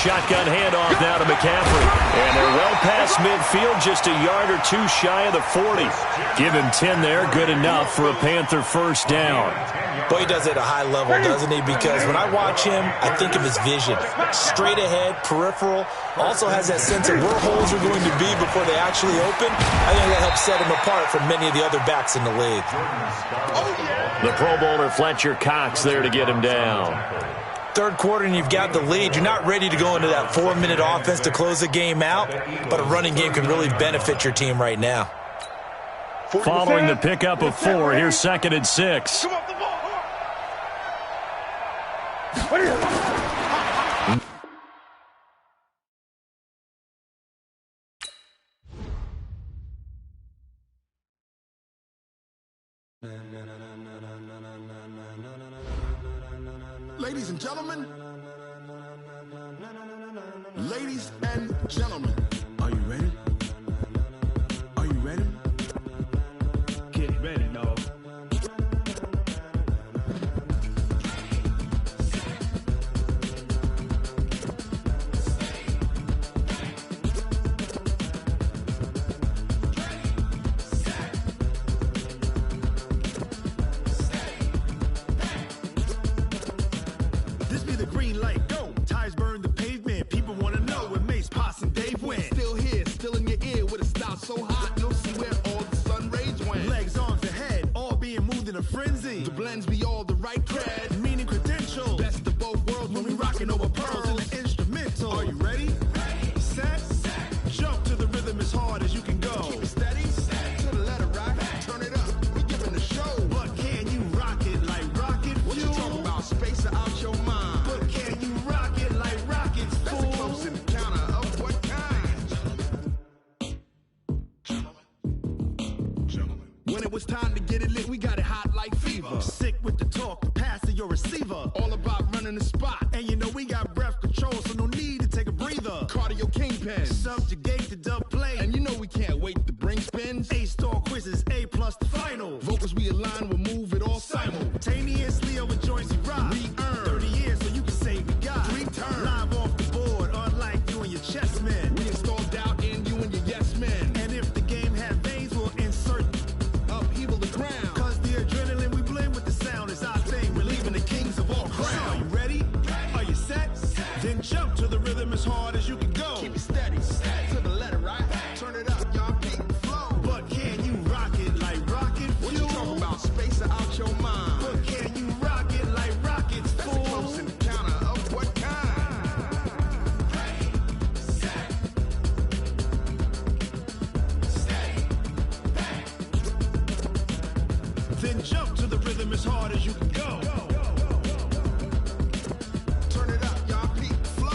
Shotgun handoff now to McCaffrey. And they're well past midfield, just a yard or two shy of the 40. Give him 10 there, good enough for a Panther first down. Boy, he does it at a high level, doesn't he? Because when I watch him, I think of his vision. Straight ahead, peripheral. Also has that sense of where holes are going to be before they actually open. I think that helps set him apart from many of the other backs in the league. The Pro Bowler Fletcher Cox there to get him down. Third quarter and you've got the lead. You're not ready to go into that 4-minute offense to close the game out, but a running game can really benefit your team right now. Following the pickup of 4, here's 2nd and 6. Ladies and gentlemen, ladies and gentlemen, are you ready? Are you ready? Get ready, dog. This be the green light, go. Tires burn the pavement. People want to know where Mace, Poss, and Dave went. Still here, still in your ear with a style so hot, you'll see where all the sun rays went. Legs, arms, and head, all being moved in a frenzy. The blends be all the right cred, meaning credentials. Best of both worlds when we rockin' over pearls in the instrumental. Are you ready? Set, jump to the rhythm as hard as you can go. Keep it steady, to the letter rock, turn it up. We giving the show. But can you rock it like rocket fuel? What you talking about? Space out your mind. But can you rock it like rockets, fool? That's a close encounter of what kind? Gentlemen. When it was time to get it lit, we got it hot like fever. Sick with the talk, pass to your receiver. All about running the spot. And you know we got breath control, so no need to take a breather. Cardio kingpin, subjugate the dub play. And you know we can't wait to bring spins. A-star quizzes, A+ the final. Vocals we align, we'll move it all simultaneously over joints we rock. We earn 30 years, so you can say we got 3 turns. Live off the board, unlike you and your chess men. We install doubt in you and your yes men. And if the game had veins, we'll insert upheaval the ground. Cause the adrenaline we blend with the sound is our thing. We're leaving the kings of all crowns. Are you ready? Are you set? Then jump to the rhythm as hard as you can go. Keep it steady, to the letter, right? Turn it up, y'all beat the flow. But can you rock it like rocket fuel? What you talking about? Space out your mind. But can you rock it like rockets, fool? That's a close encounter of what kind? Then jump to the rhythm as hard as you can go. Turn it up, y'all beat the flow.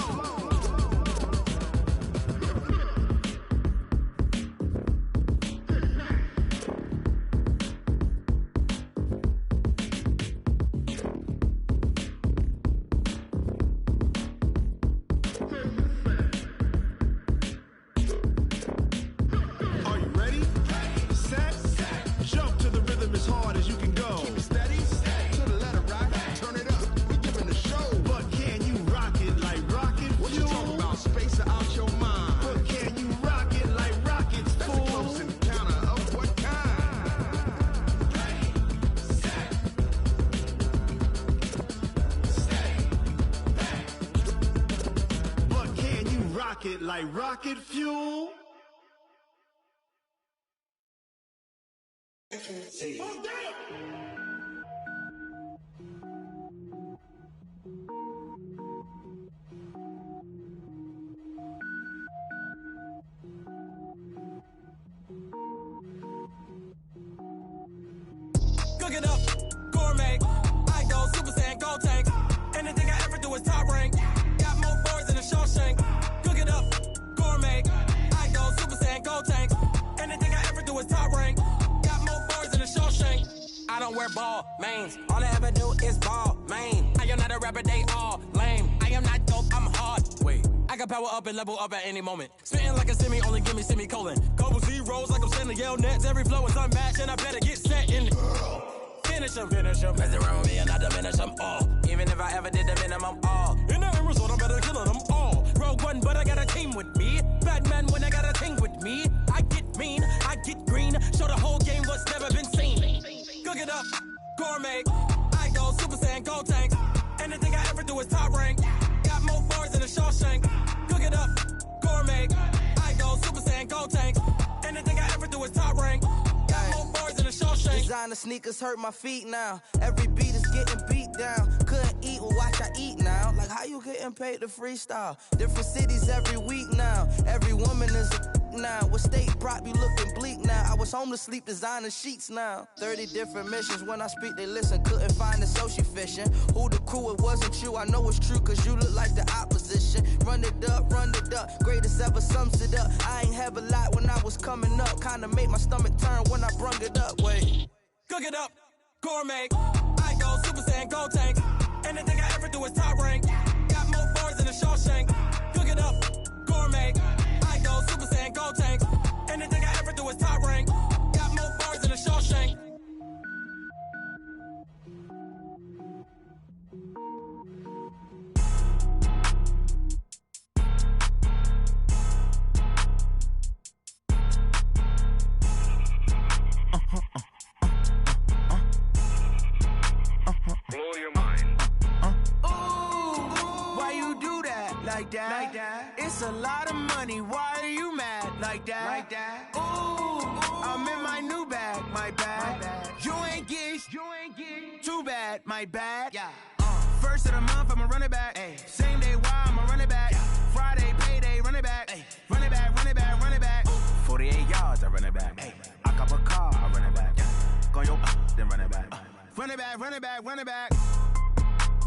Are you ready? Set, jump to the rhythm as hard as you can go. Keep it steady, to the letter rock, turn it up. We giving the show. But can you rock it like rocket fuel? What you talking about? Space out your mind. But can you rock it like rockets, fool? That's a close encounter of what kind? But can you rock it like rocket fuel? wear ball mains. All I ever do is ball, man. I am not a rapper, they all lame. I am not dope, I'm hard. Wait, I can power up and level up at any moment. Spitting like a semi, only give me semicolon. Couple zeros like I'm sending yell nets. Every flow is unmatched, and I better get set in. Finish him. Mess around with me and I diminish them all. Even if I ever did the minimum, all. In the end result, I'm better killing them all. Rogue One, but I got a team with me. Batman when I got a team with me. I get mean, I get green. Show the whole game what's never been seen. Cook it up, gourmet. I go Super Saiyan, gold tanks. Anything I ever do is top rank. Got more bars than a Shawshank. Cook it up, gourmet. I go Super Saiyan, gold tanks. Anything I ever do is top rank. Got more bars than a Shawshank. Designer sneakers hurt my feet now. Every beat is getting beat down. Couldn't eat, well watch I eat now. Like how you getting paid to freestyle? Different cities every week now. Every woman is a now. What state prop you looking bleak now? I was home to sleep designing sheets now. 30 different missions. When I speak they listen. Couldn't find it so she fishing. Who the crew, it wasn't you. I know it's true cause you look like the opposition. Run it up. Greatest ever sums it up. I ain't have a lot when I was coming up. Kinda made my stomach turn when I brung it up. Wait. Cook it up, gourmet. I go Super Saiyan, gold tanks. Anything I ever do is top rank. Got more bars than a Shawshank. Cook it up, gourmet. I go Super Saiyan, gold tanks. Anything I ever do is top rank. Got more bars than a Shawshank. Blow your mind. Why you do that? Like that? It's a lot of money. Why are you mad? Like that? Ooh, I'm in my new bag. My bad. You ain't get too bad. My bad. Yeah. First of the month, I'ma run it back. Ay. Same day, why I'ma run it back. Yeah. Friday, payday, run it back. Ay. Run it back. 48 yards, I run it back. Ay. I cop a car, I run it back. Yeah. Go yo, then run it back. Run it back.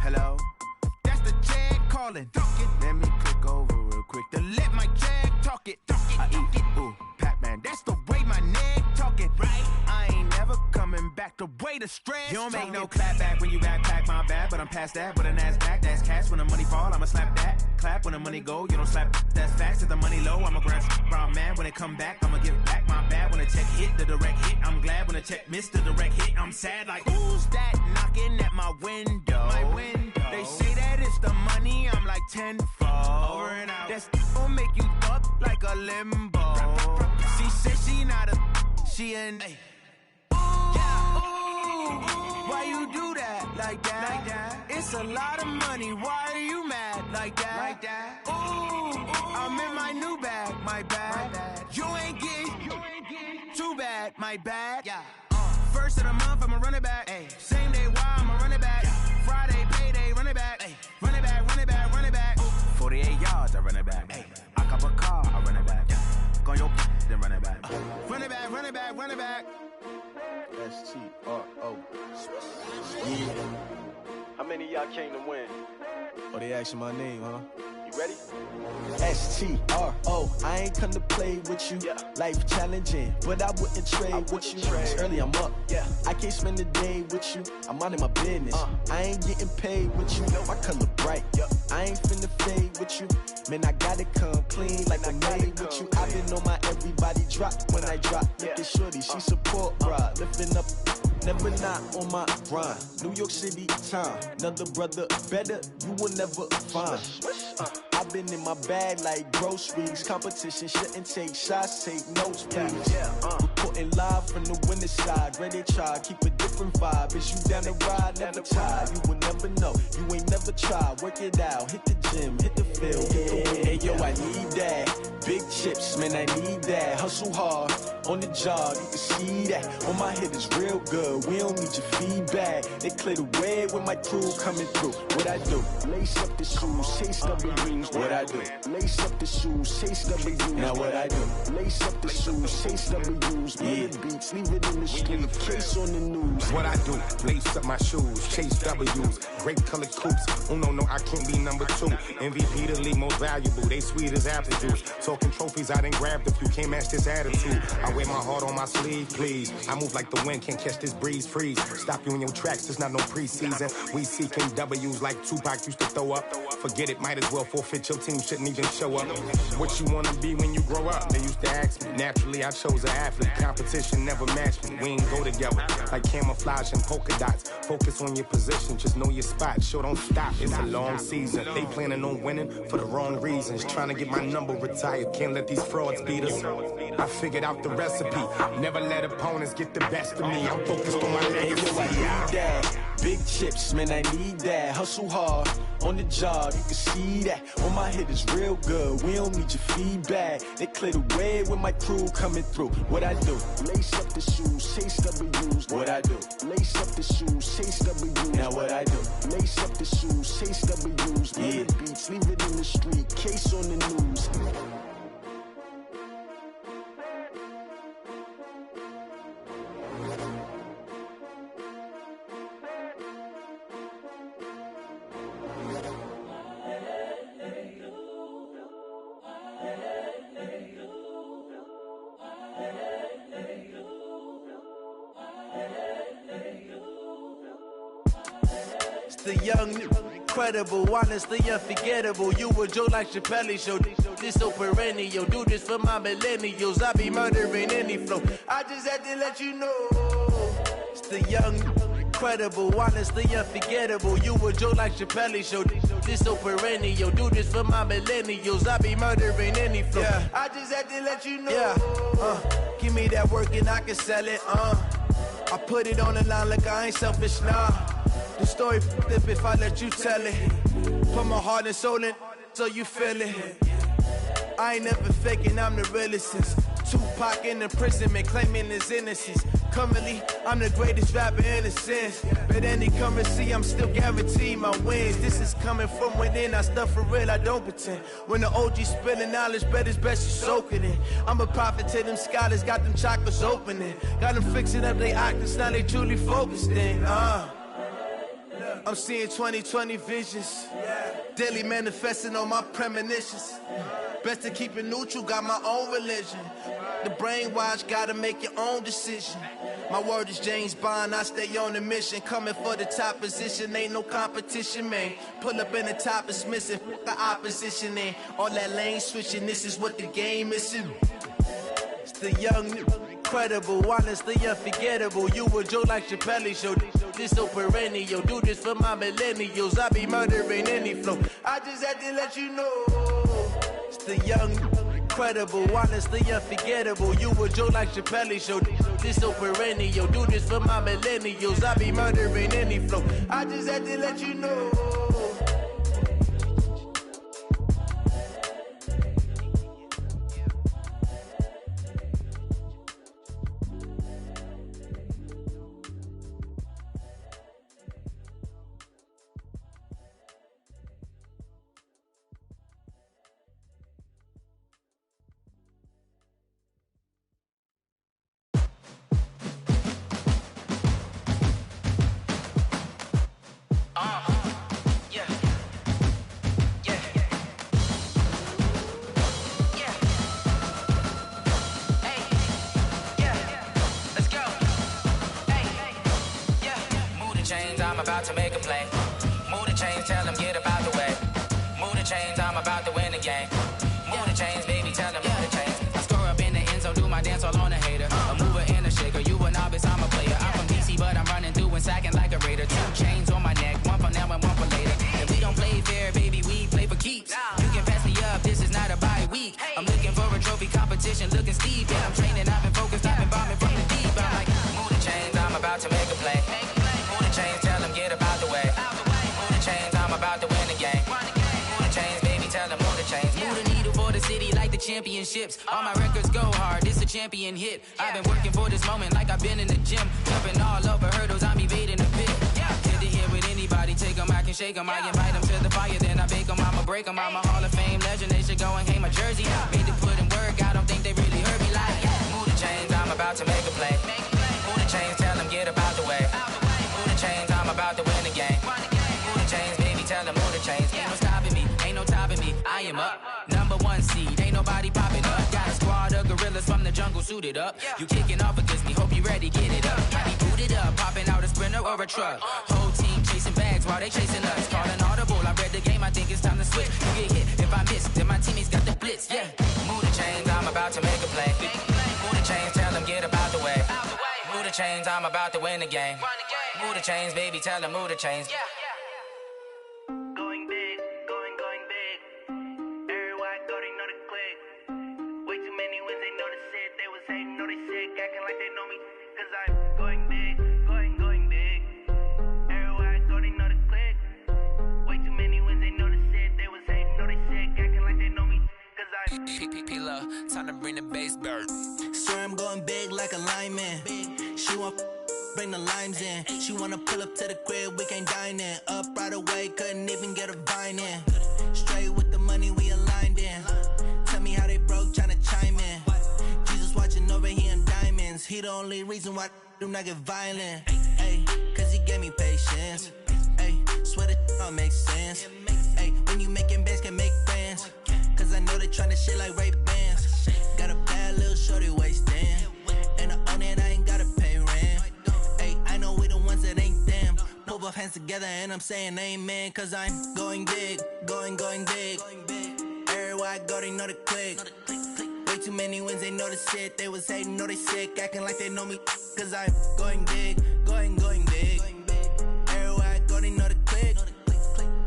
Hello? That's the check calling. Let me click over real quick to let my check talk it. I eat it. Ooh, Pac-Man, that's the way my neck talking. Right? I ain't never coming back the way the stress. You don't make no clap back when you backpack, my bad. But I'm past that with a NASDAQ. That's cash when the money fall, I'ma slap that. Clap when the money go, you don't slap. That's facts. If the money low, I'ma grab brown man. When it come back, I'ma give back my bad. When the check hit, the direct hit. I'm glad when the check missed the direct hit. I'm sad like, who's that knocking at my window? My window. They say that it's the money, I'm like tenfold. Over and out. That's gon' make you up like a limbo. She said she not a, she an. Ooh, why you do that? Like that? It's a lot of money, why are you mad? Like that? Ooh, I'm in my new bag, my bad. You ain't get too bad, my bad. Yeah. First of the month, I'ma run it back. Ay. Same day, why I'ma run it back. Friday, payday, run it back. Ay. Run it back. 48 yards, I run it back. Ay. I cop a car, I run it back. Go yo, then run it back. Run it back. S-T-R-O. Yeah. How many of y'all came to win? Oh, they asking my name, huh? You ready? S-T-R-O. I ain't come to play with you. Yeah. Life challenging, but I wouldn't trade with you. It's early, I'm up. Yeah. I can't spend the day with you. I'm out of my business. I ain't getting paid with you. My color bright. I ain't finna fade with you. Man, I gotta come clean like I made with you. I've been on my everybody drop when I drop. Look at shorty, she support ride. Lifting up, never not on my grind. New York City time. Another brother better, you will never find. I've been in my bag like groceries. Competition shouldn't take shots, take notes, please. Reporting live from the winter side. Ready to try, keep a different vibe. Is you down the ride, never tired. You will never know, you ain't never tried. Work it out, hit the gym, hit the field. Hey yo, I need that. Big chips, man, I need that. Hustle hard, on the job, you can see that. On my head is real good, we don't need your feedback. They clear the way when my crew coming through. What I do? Lace up the shoes, chase W's. What I do? Lace up the shoes, chase W's. Now what I do? Lace up the shoes, chase W's. Yeah, beats, leave it in the street, case on the news. What I do? Lace up my shoes, chase W's. Grape colored coupes. Oh no, I can't be number 2. MVP the league most valuable. They sweet as apple juice. So talking trophies, I done grabbed a few. Can't match this attitude. I wear my heart on my sleeve, please. I move like the wind, can't catch this breeze, freeze. Stop you in your tracks, there's not no preseason. We seeking W's like Tupac used to throw up. Forget it, might as well forfeit, your team shouldn't even show up. What you wanna be when you grow up? They used to ask me. Naturally, I chose an athlete. Competition never matched me. We ain't go together like camouflage and polka dots. Focus on your position, just know your spot. Sure, don't stop, it's a long season. They planning on winning for the wrong reasons. Trying to get my number retired, can't let these frauds beat us. I figured out the recipe. Never let opponents get the best of me. I'm focused on my legacy. I need that. Big chips, man, I need that. Hustle hard on the job, you can see that. On my head is real good. We don't need your feedback. They clear the way with my crew coming through. What I do? Lace up the shoes, chase W's. What I do? Lace up the shoes, chase W's. Now what I do? Lace up the shoes, chase W's. Yeah. The beats, leave it in the street. Case on the news. The young, incredible, honestly unforgettable. You a joke like Chappelle show. This so perennial. Do this for my millennials. I be murdering any flow. I just had to let you know. It's the young, incredible, honestly unforgettable. You a joke like Chappelle show. This so perennial. Do this for my millennials. I be murdering any flow. Yeah. I just had to let you know. Yeah. Give me that work and I can sell it. I put it on the line like I ain't selfish, nah. The story flip if I let you tell it. Put my heart and soul in so you feel it. I ain't never faking, I'm the realest since Tupac in imprisonment, claiming his innocence. Currently, I'm the greatest rapper in a sense. But any currency, I'm still guaranteed my wins. This is coming from within, I stuff for real, I don't pretend. When the OG spilling knowledge, bet it's best you soak it in. I'm a prophet to them scholars, got them chakras opening. Got them fixing up they octaves, now they truly focused in. I'm seeing 2020 visions. Daily manifesting on my premonitions. Best to keep it neutral, got my own religion. The brainwash, gotta make your own decision. My word is James Bond, I stay on a mission. Coming for the top position, ain't no competition, man. Pull up in the top is missing, the opposition in. All that lane switching, this is what the game is. It's the young, incredible, honestly unforgettable. You a joke like Chappelle show. This so perennial. Do this for my millennials. I be murdering any flow. I just had to let you know. It's the young, incredible, honestly unforgettable. You a joke like Chappelle show. This so perennial. Do this for my millennials. I be murdering any flow. I just had to let you know. I'm about to make a play. Move the chains, tell them get up out the way. Move the chains, I'm about to win the game. Move the chains, baby, tell them move the chains. I score up in the end zone, do my dance all on a hater. A mover and a shaker, you a novice, I'm a player. I'm from DC, but I'm running through and sacking like a raider. 2 chains on my neck, one for now and one for later. And we don't play fair, baby, we play for keeps. You can pass me up, this is not a bye week. I'm looking for a trophy competition, looking steep. Yeah, I'm training, I've been focused, I've been bombing from the deep. I'm like, move the chains, I'm about to make a play. Move the chains, tell them get up out the way. Move the chains, I'm about to win the game. Move the chains, baby, tell them move the chains. Move the needle for the city like the championships. All my records go hard, this a champion hit. I've been working for this moment like I've been in the gym. Jumping all over hurdles, I'm evading the pit. Good to hear with anybody, take them, I can shake them. I invite them to the fire, then I bake them, I'ma break them. I'm a Hall of Fame legend, they should go and hang my jersey. Made to put in work, I don't think they really heard me like. Move the chains, I'm about to make a play. Move the chains, tell them get up out the way. Move the chains, I'm about to win the game. Move the chains, baby, tell them move the chains. Ain't no stopping me, ain't no topping me, I am up. #1 seed, ain't nobody popping all the gorillas from the jungle suited up. You kicking off against me, hope you ready, get it up. Got me booted up, popping out a Sprinter or a truck. Whole team chasing bags while they chasing us. Call an audible, I read the game, I think it's time to switch. You get hit, if I miss, then my teammates got the blitz, yeah. Move the chains, I'm about to make a play. Move the chains, tell them get about the way. Move the chains, I'm about to win the game. Move the chains, baby, tell them move the chains. Going big, going big. Everywhere I go, they know the click. Way too many wins, they know the shit. They was hating, know they sick, acting like they know me. Cause I'm going big, going big. Everywhere I go, they know the click. Way too many wins, they know the shit. They was hating, know they sick, acting like they know me. Cause I'm P-P-P-Love, time to bring the bass bird. Swear I'm going big like a lineman. She want bring the limes in. She wanna pull up to the crib, we can't dine in. Up right away, couldn't even get a vine in. Straight with the money we aligned in. Tell me how they broke, tryna chime in. Jesus watching over here in diamonds. He the only reason why I do not get violent. Ay, cause he gave me patience. Ay, swear that all makes sense. Ay, when you making bands, can make friends. Cause I know they tryna shit like Ray-Bans. Got a bad little shorty wasting. And I own it, I ain't gotta pay rent. Ay, I know we the ones that ain't them. Pull both hands together and I'm saying amen. Cause I'm going big, going big. Everywhere I go, they know the click. Way too many wins, they know the shit. They was hating, know they sick, acting like they know me. Cause I'm going big, going big. Everywhere I go, they know the click.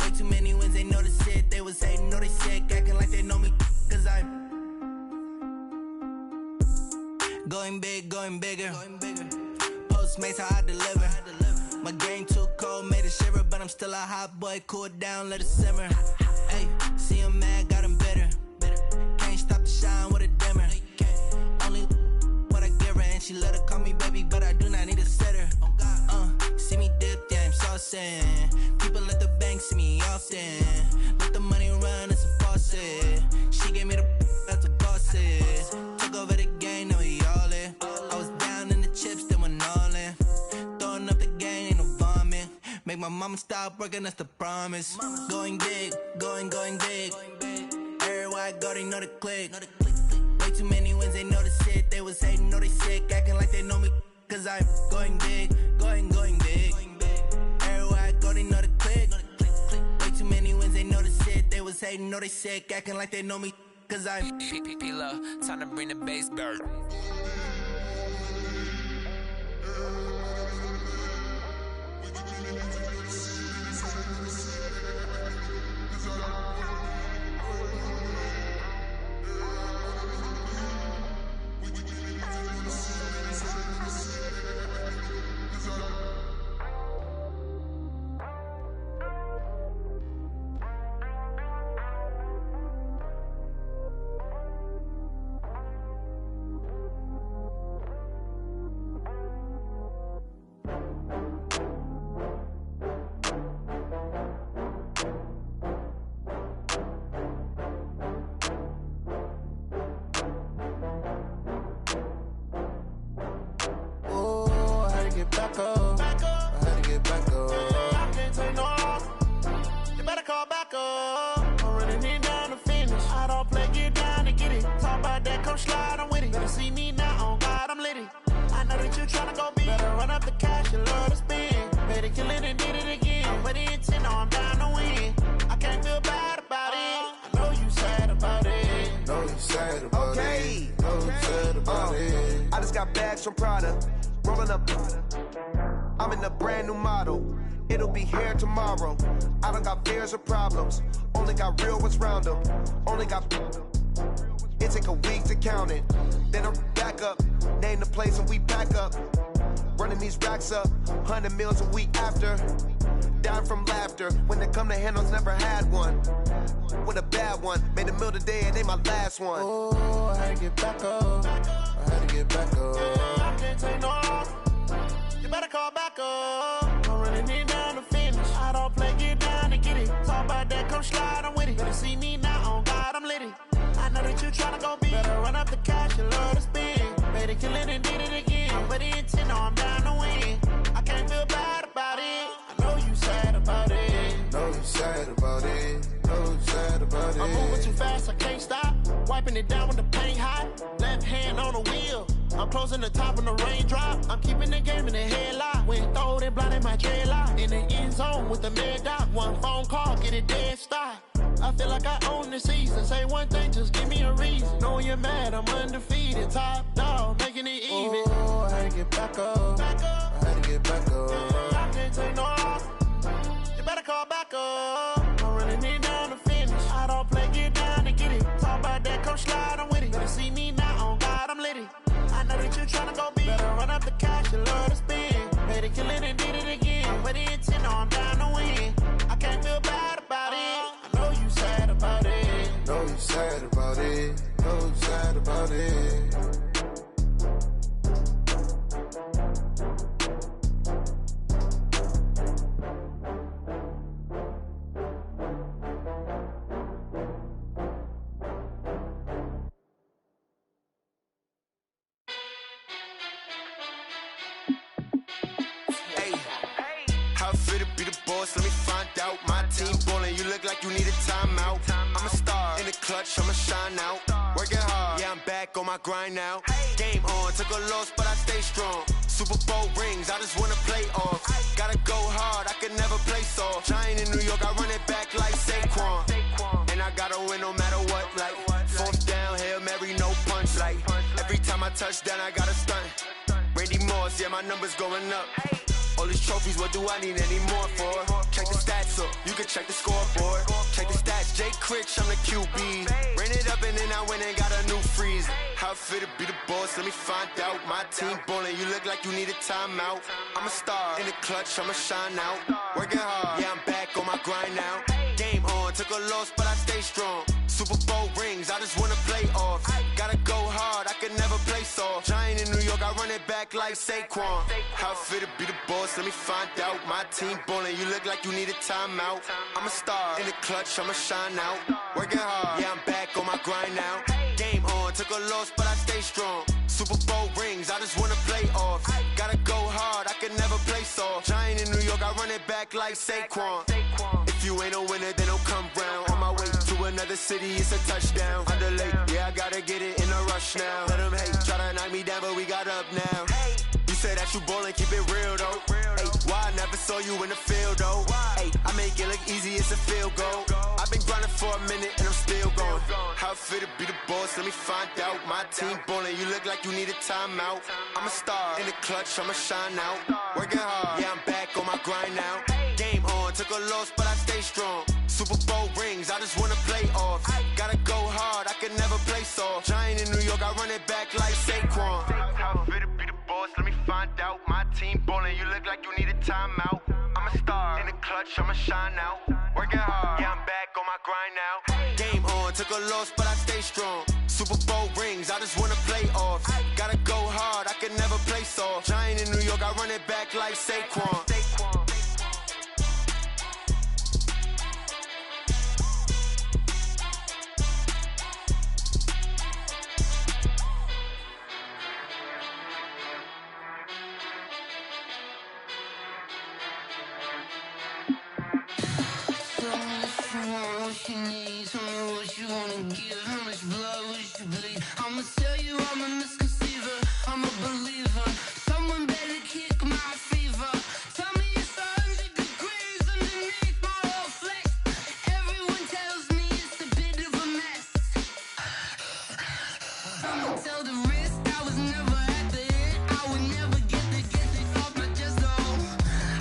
Way too many wins, they know the shit. They was hating, know they sick, acting like they know me. Cause I'm going big, going bigger. Postmates, how I deliver. My game too cold, made it shiver. But I'm still a hot boy, cool it down, let it simmer. Hey, see him mad, got him bitter. Can't stop the shine with a dimmer. Only what I give her, and she let her call me baby, but I do not need a sitter. See me dip, yeah, I'm saucing. People at the bank see me often. Let the money run, it's a faucet. She gave me the that's a bosses. Took over the game, now we all in. I was down in the chips, then went all in. Throwing up the game, ain't no vomit. Make my mama stop working, that's the promise. Going big, going big. Everywhere I go, they know the click. Way too many wins, they know the shit. They was hating, know they sick, acting like they know me. Cause I'm going big, going big. Everywhere I go, they know the click. Way too many wins, they know the shit. They was hating, know they sick, acting like they know me. Cause I'm P-P-P-Love, time to bring the bass bird. back up. I had to get back up. I can't take no loss. You better call back up. I'm running it down to finish. I don't play, get down to get it. Talk about that, come slide, I'm with it. Better see me now, on God, I'm lit it. I know that you tryna go big. Better run up the cash, you love to spend. Better kill it and did it again. I'm with the intent, no, I'm down to win. I can't feel bad about it. I know you sad about it. Know you sad about it. Know you sad about it. I just got bags from Prada. Rolling up. I'm in a brand new model. It'll be here tomorrow. I don't got fears or problems. Only got real ones round them. Only got. It take a week to count it. Then I'm back up. Name the place and we back up. Running these racks up. 100 meals a week after. Dying from laughter. When they come to handles, never had one. With a bad one. Made a meal today and they my last one. Oh, I had to get back up. I had to get back up. I can't take no loss. You better call back up. I'm running it down to finish. I don't play, get down to get it. Talk about that, come slide, I'm with it. Better see me now, on God, I'm lit it. I know that you tryna go big. Better run up the cash, you love to spend. Better kill it and did it again. I'm with the intent, no, I'm down to win. I can't feel bad about it. I know you sad about it. Know you sad about it. Know you sad about it. I'm moving too fast, I can't stop. Wiping it down with the paint hot. Left hand on the wheel. I'm closing the top on the raindrop. I'm keeping the game in the headlock. When throwed and blinded my dreadlock. In the end zone with the mad dot. One phone call, get it dead stop. I feel like I own the season. Say one thing, just give me a reason. Knowing you're mad, I'm undefeated. Top dog, making it even. Oh, I had to get back up. I had to get back up. I can't take no loss. You better call back up. I'm running it down to finish. I don't play, get down to get it. Talk about that, come slide, I'm with it. Better see me now, on God, I'm lit it. I know that you're tryna go big. Better run up the cash, you love to spend. Made it, kill it, and did it again. But the intent, I'm down to win. I can't feel bad about it. I know you sad about it. Know you sad about it. Know you sad about it. How fit to be the boss? Let me find out. My team ballin', you look like you need a timeout. I'm a star in the clutch, I'ma shine out. Working hard, yeah, I'm back on my grind now. Game on, took a loss, but I stay strong. Super Bowl rings, I just wanna play off. Gotta go hard, I can never play soft. Giant in New York, I run it back like Saquon. And I gotta win no matter what, like fourth down, Hail Mary, no punch. Like every time I touch down, I gotta stunt. Randy Moss, yeah, my numbers going up. All these trophies, what do I need any more for? Check the stats up, you can check the scoreboard. Check the stats, Jay Critch, I'm the QB. Ran it up and then I went and got a new freeze. How fit to be the boss, let me find out. My team ballin', you look like you need a timeout. I'm a star in the clutch, I'ma shine out. Working hard, yeah, I'm back on my grind now. Game on, took a loss, but I stay strong. Super Bowl rings, I just wanna play off. Gotta go hard, I can never play soft. Giant in New York, I run it back like Saquon. How fit to be the boss, let me find out. My team ballin', you look like you need a timeout. I'm a star in the clutch, I'ma shine out. Working hard, yeah, I'm back on my grind now. Game on, took a loss, but I stay strong. Super Bowl rings, I just wanna play off. Gotta go hard, I can never play soft. Giant in New York, I run it back like Saquon. If you ain't a winner, then don't come round. On my way to another city, it's a touchdown. Underlay, yeah, I gotta get it in a rush now. Let them hate, try to knock me down, but we got up now. You say that you ballin', keep it real though. Hey, why I never saw you in the field though? Hey, I make it look easy, it's a field goal. I've been grinding for a minute and I'm still going. How fit to be the boss, let me find out. My team ballin', you look like you need a timeout. I'm a star in the clutch, I'ma shine out. Working hard, yeah, I'm back on my grind now. Game on, took a loss, but I stay strong. Super Bowl rings, I just wanna play off. Gotta go hard, I can never play soft. Giant in New York, I run it back like Saquon. How fit to be the boss, let me find out. My team ballin', you look like you need a timeout. I'm a star in the clutch, I'ma shine out. Working hard, yeah, I'm back on my grind now. Game on, took a loss, but I stay strong. Super Bowl rings, I just wanna play off. Gotta go hard, I can never play soft. Giant in New York, I run it back like Saquon. She needs, tell me what you wanna give, how much blood would you bleed? I'ma tell you I'm a misconceiver, I'm a believer. Someone better kick my fever. Tell me it's 100 degrees underneath my whole flesh. Everyone tells me it's a bit of a mess. I'ma tell the risk I was never at the end. I would never get it off my chest though.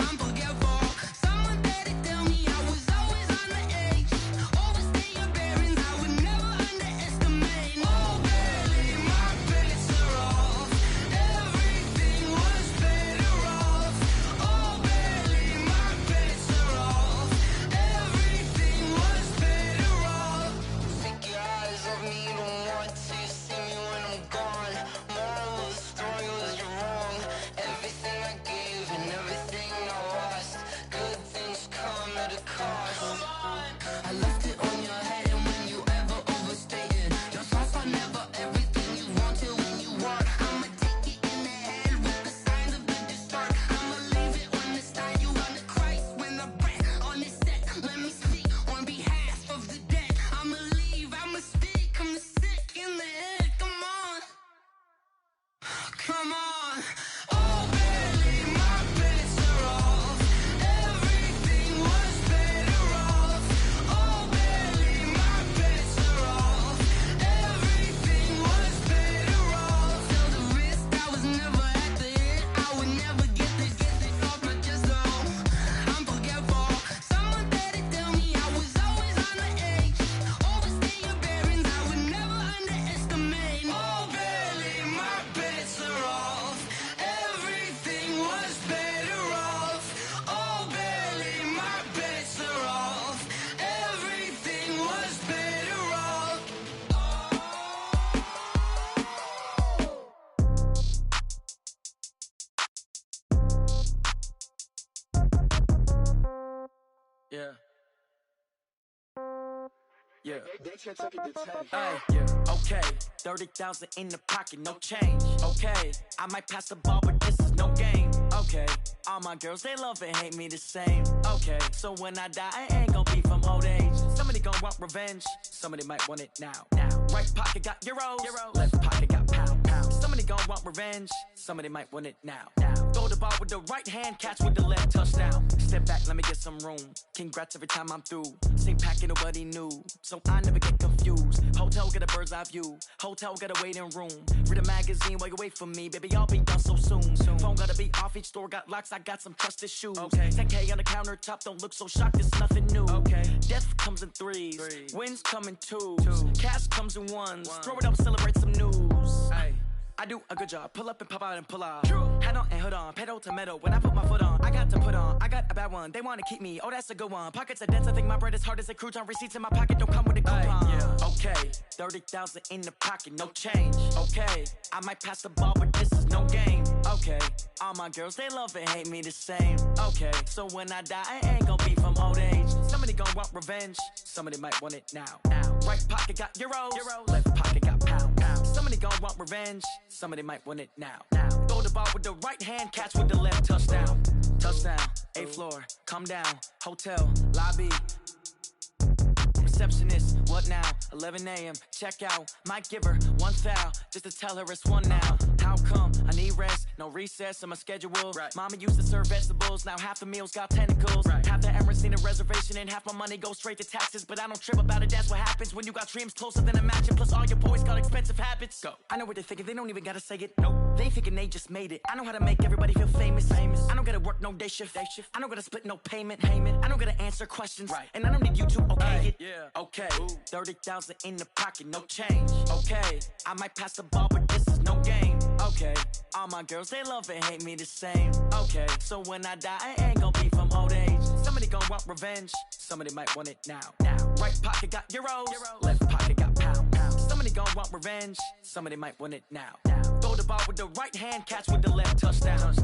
I'm forgetful. Someone better tell me I was always on the edge. Overstay your bearings, I would never underestimate. Oh baby, my bets are off. Everything was better off. Oh baby, my bets are off. Everything was better off. Take your eyes off me, don't want to see me when I'm Yeah. Hey, yeah. Okay, 30,000 in the pocket, no change. Okay, I might pass the ball, but this is no game. Okay, all my girls, they love and hate me the same. Okay, so when I die, I ain't gon' be from old age. Somebody gon' want revenge, somebody might want it now. Right pocket got euros, left pocket got pound. Somebody gon' want revenge, somebody might want it now. Throw the ball with the right hand, catch with the left, touchdown. Step back, let me get some room. Congrats every time I'm through. Same packet, nobody knew, so I never get confused. Hotel get a bird's eye view, hotel got a waiting room. Read a magazine while you wait for me, baby, I'll be done so soon. Phone gotta be off, each store got locks, I got some trusted shoes. 10K on the countertop, don't look so shocked, it's nothing new. Death comes in threes, wins come in twos. Cash comes in ones, throw it up, celebrate some news. I do a good job, pull up and pop out and pull out. Head on and hood on, pedal to metal. When I put my foot on, I got to put on. I got a bad one, they wanna keep me, oh that's a good one. Pockets are dense, I think my bread is hard as a crouton. Receipts in my pocket don't come with a coupon. Okay, 30,000 in the pocket, no change. Okay, I might pass the ball, but this is no game. Okay, all my girls, they love and hate me the same. Okay, so when I die, I ain't gon' be from old age. Somebody gon' want revenge, somebody might want it now. Right pocket got euros, left pocket got pound. Somebody gon' want revenge, somebody might want it now. Throw the ball with the right hand, catch with the left, touchdown. Touchdown, 8th floor, come down, hotel, lobby. Receptionist, what now? 11 a.m. check out. Might give her one foul just to tell her it's one now. How come? I need rest, no recess on my schedule. Mama used to serve vegetables, now half the meals got tentacles. Half the Emirates need a reservation and half my money goes straight to taxes. But I don't trip about it, that's what happens when you got dreams closer than imagine. Plus all your boys got expensive habits. Go. I know what they're thinking, they don't even gotta say it. Nope. They thinking they just made it. I know how to make everybody feel famous. I don't gotta work no day shift. I don't gotta split no payment. I don't gotta answer questions. And I don't need you to okay it. Okay, 30,000 in the pocket, no change. Okay, I might pass the ball, but this is no game. Okay, all my girls, they love and hate me the same. Okay, so when I die, I ain't gon' be from old age. Somebody gon' want revenge, somebody might want it now. Right pocket got euros, left pocket got pound. Somebody gon' want revenge, somebody might want it now. Throw the ball with the right hand, catch with the left, touchdown.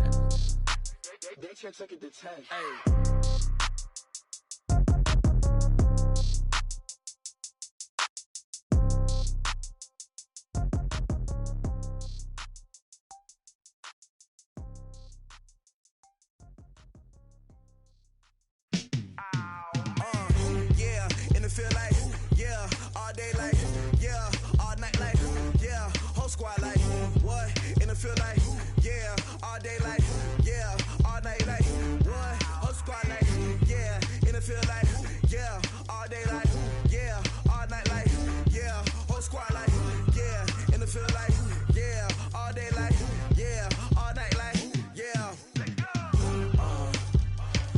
They can't take it to 10. Feel like, yeah, all day like, yeah, all night like, yeah, whole squad like, what? In the field like, yeah, all day like, yeah, all night like, what? Whole squad like, yeah, in the field like, yeah, all day like, yeah, all night like, yeah, whole squad like, yeah, in the field like, yeah, all day like, yeah, all night like, yeah.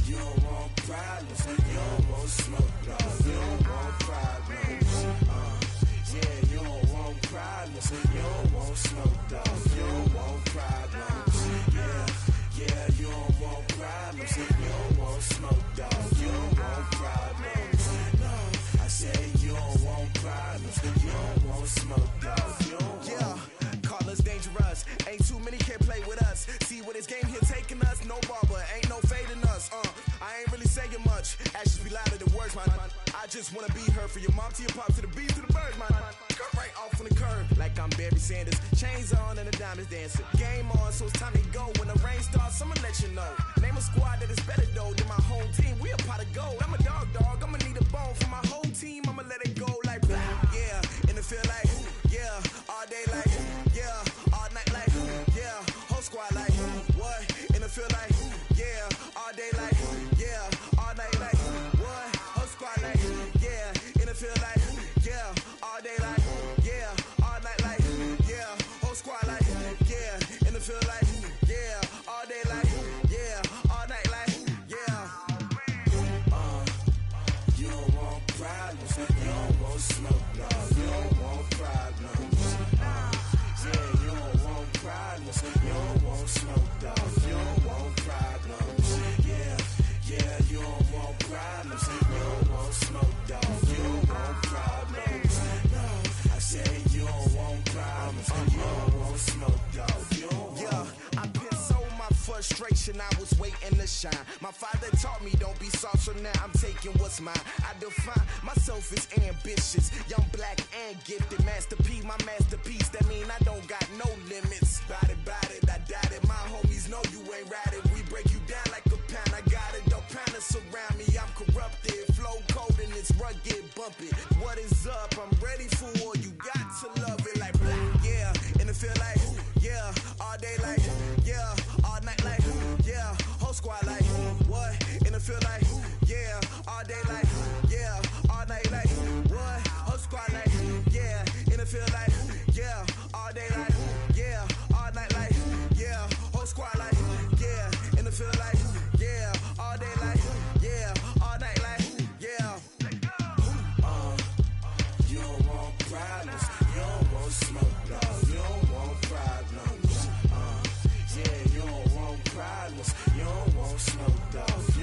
You don't want problems, you don't want smoke, dog. You don't want problems, yeah, you don't want problems, you don't want smoke, dog. You don't want problems, yeah, you don't want problems, you don't want smoke, dog. You don't want problems, no, I said you don't want problems, you don't want smoke, dog. You don't want. Call us dangerous, ain't too many can play with us. See what this game here taking us, no barber, ain't no fading us. I ain't really saying much, actions be louder than words, man. I just wanna be heard from your mom to your pop to the beat to the birds, man. Cut right off on the curb, like I'm Barry Sanders. Chains on and the diamonds dancing. Game on, so it's time to go. When the rain starts, I'ma let you know. Name a squad that is better though than my home team. We a pot of gold. I'm a dog, I'ma need a bone for my whole team. I'ma let it go like blah. Yeah, in the feel like, yeah, all day like, yeah, all night like, yeah, whole squad like, what? In the feel like, yeah, all day like, yeah, all night like, what? Whole squad like, yeah, in the feel like, yeah, all day like, yeah, all night like, yeah, whole squad like, yeah, in the feel like, yeah, all day like, yeah, all night like, yeah. You don't want problems, you generation, I was waiting to shine. My father taught me don't be soft, so now I'm taking what's mine. I define myself as ambitious, young, black, and gifted. Master P, my masterpiece, that mean I don't got no limits. Bout it, I doubt it. My homies know you ain't ratted. We break you down like a pound. I got it, don't pound to surround me. I'm corrupted, flow cold and it's rugged, bumpy. What is up? I'm ready for war. You got to love it like black, yeah. And it feel like, yeah. All day like, yeah. All night like, yeah. Whole squad like, what? And it feel like, yeah. All day like, yeah. All night like, what? Whole squad like, yeah. And it feel like, yeah. All day like, yeah. All night like, yeah. Whole squad like, yeah. And it feel like, yeah. All day like, yeah. All night like, yeah. You don't want problems. You don't want smoke, no. You don't want problems. Yeah, you don't want problems. You don't want smoke, dog.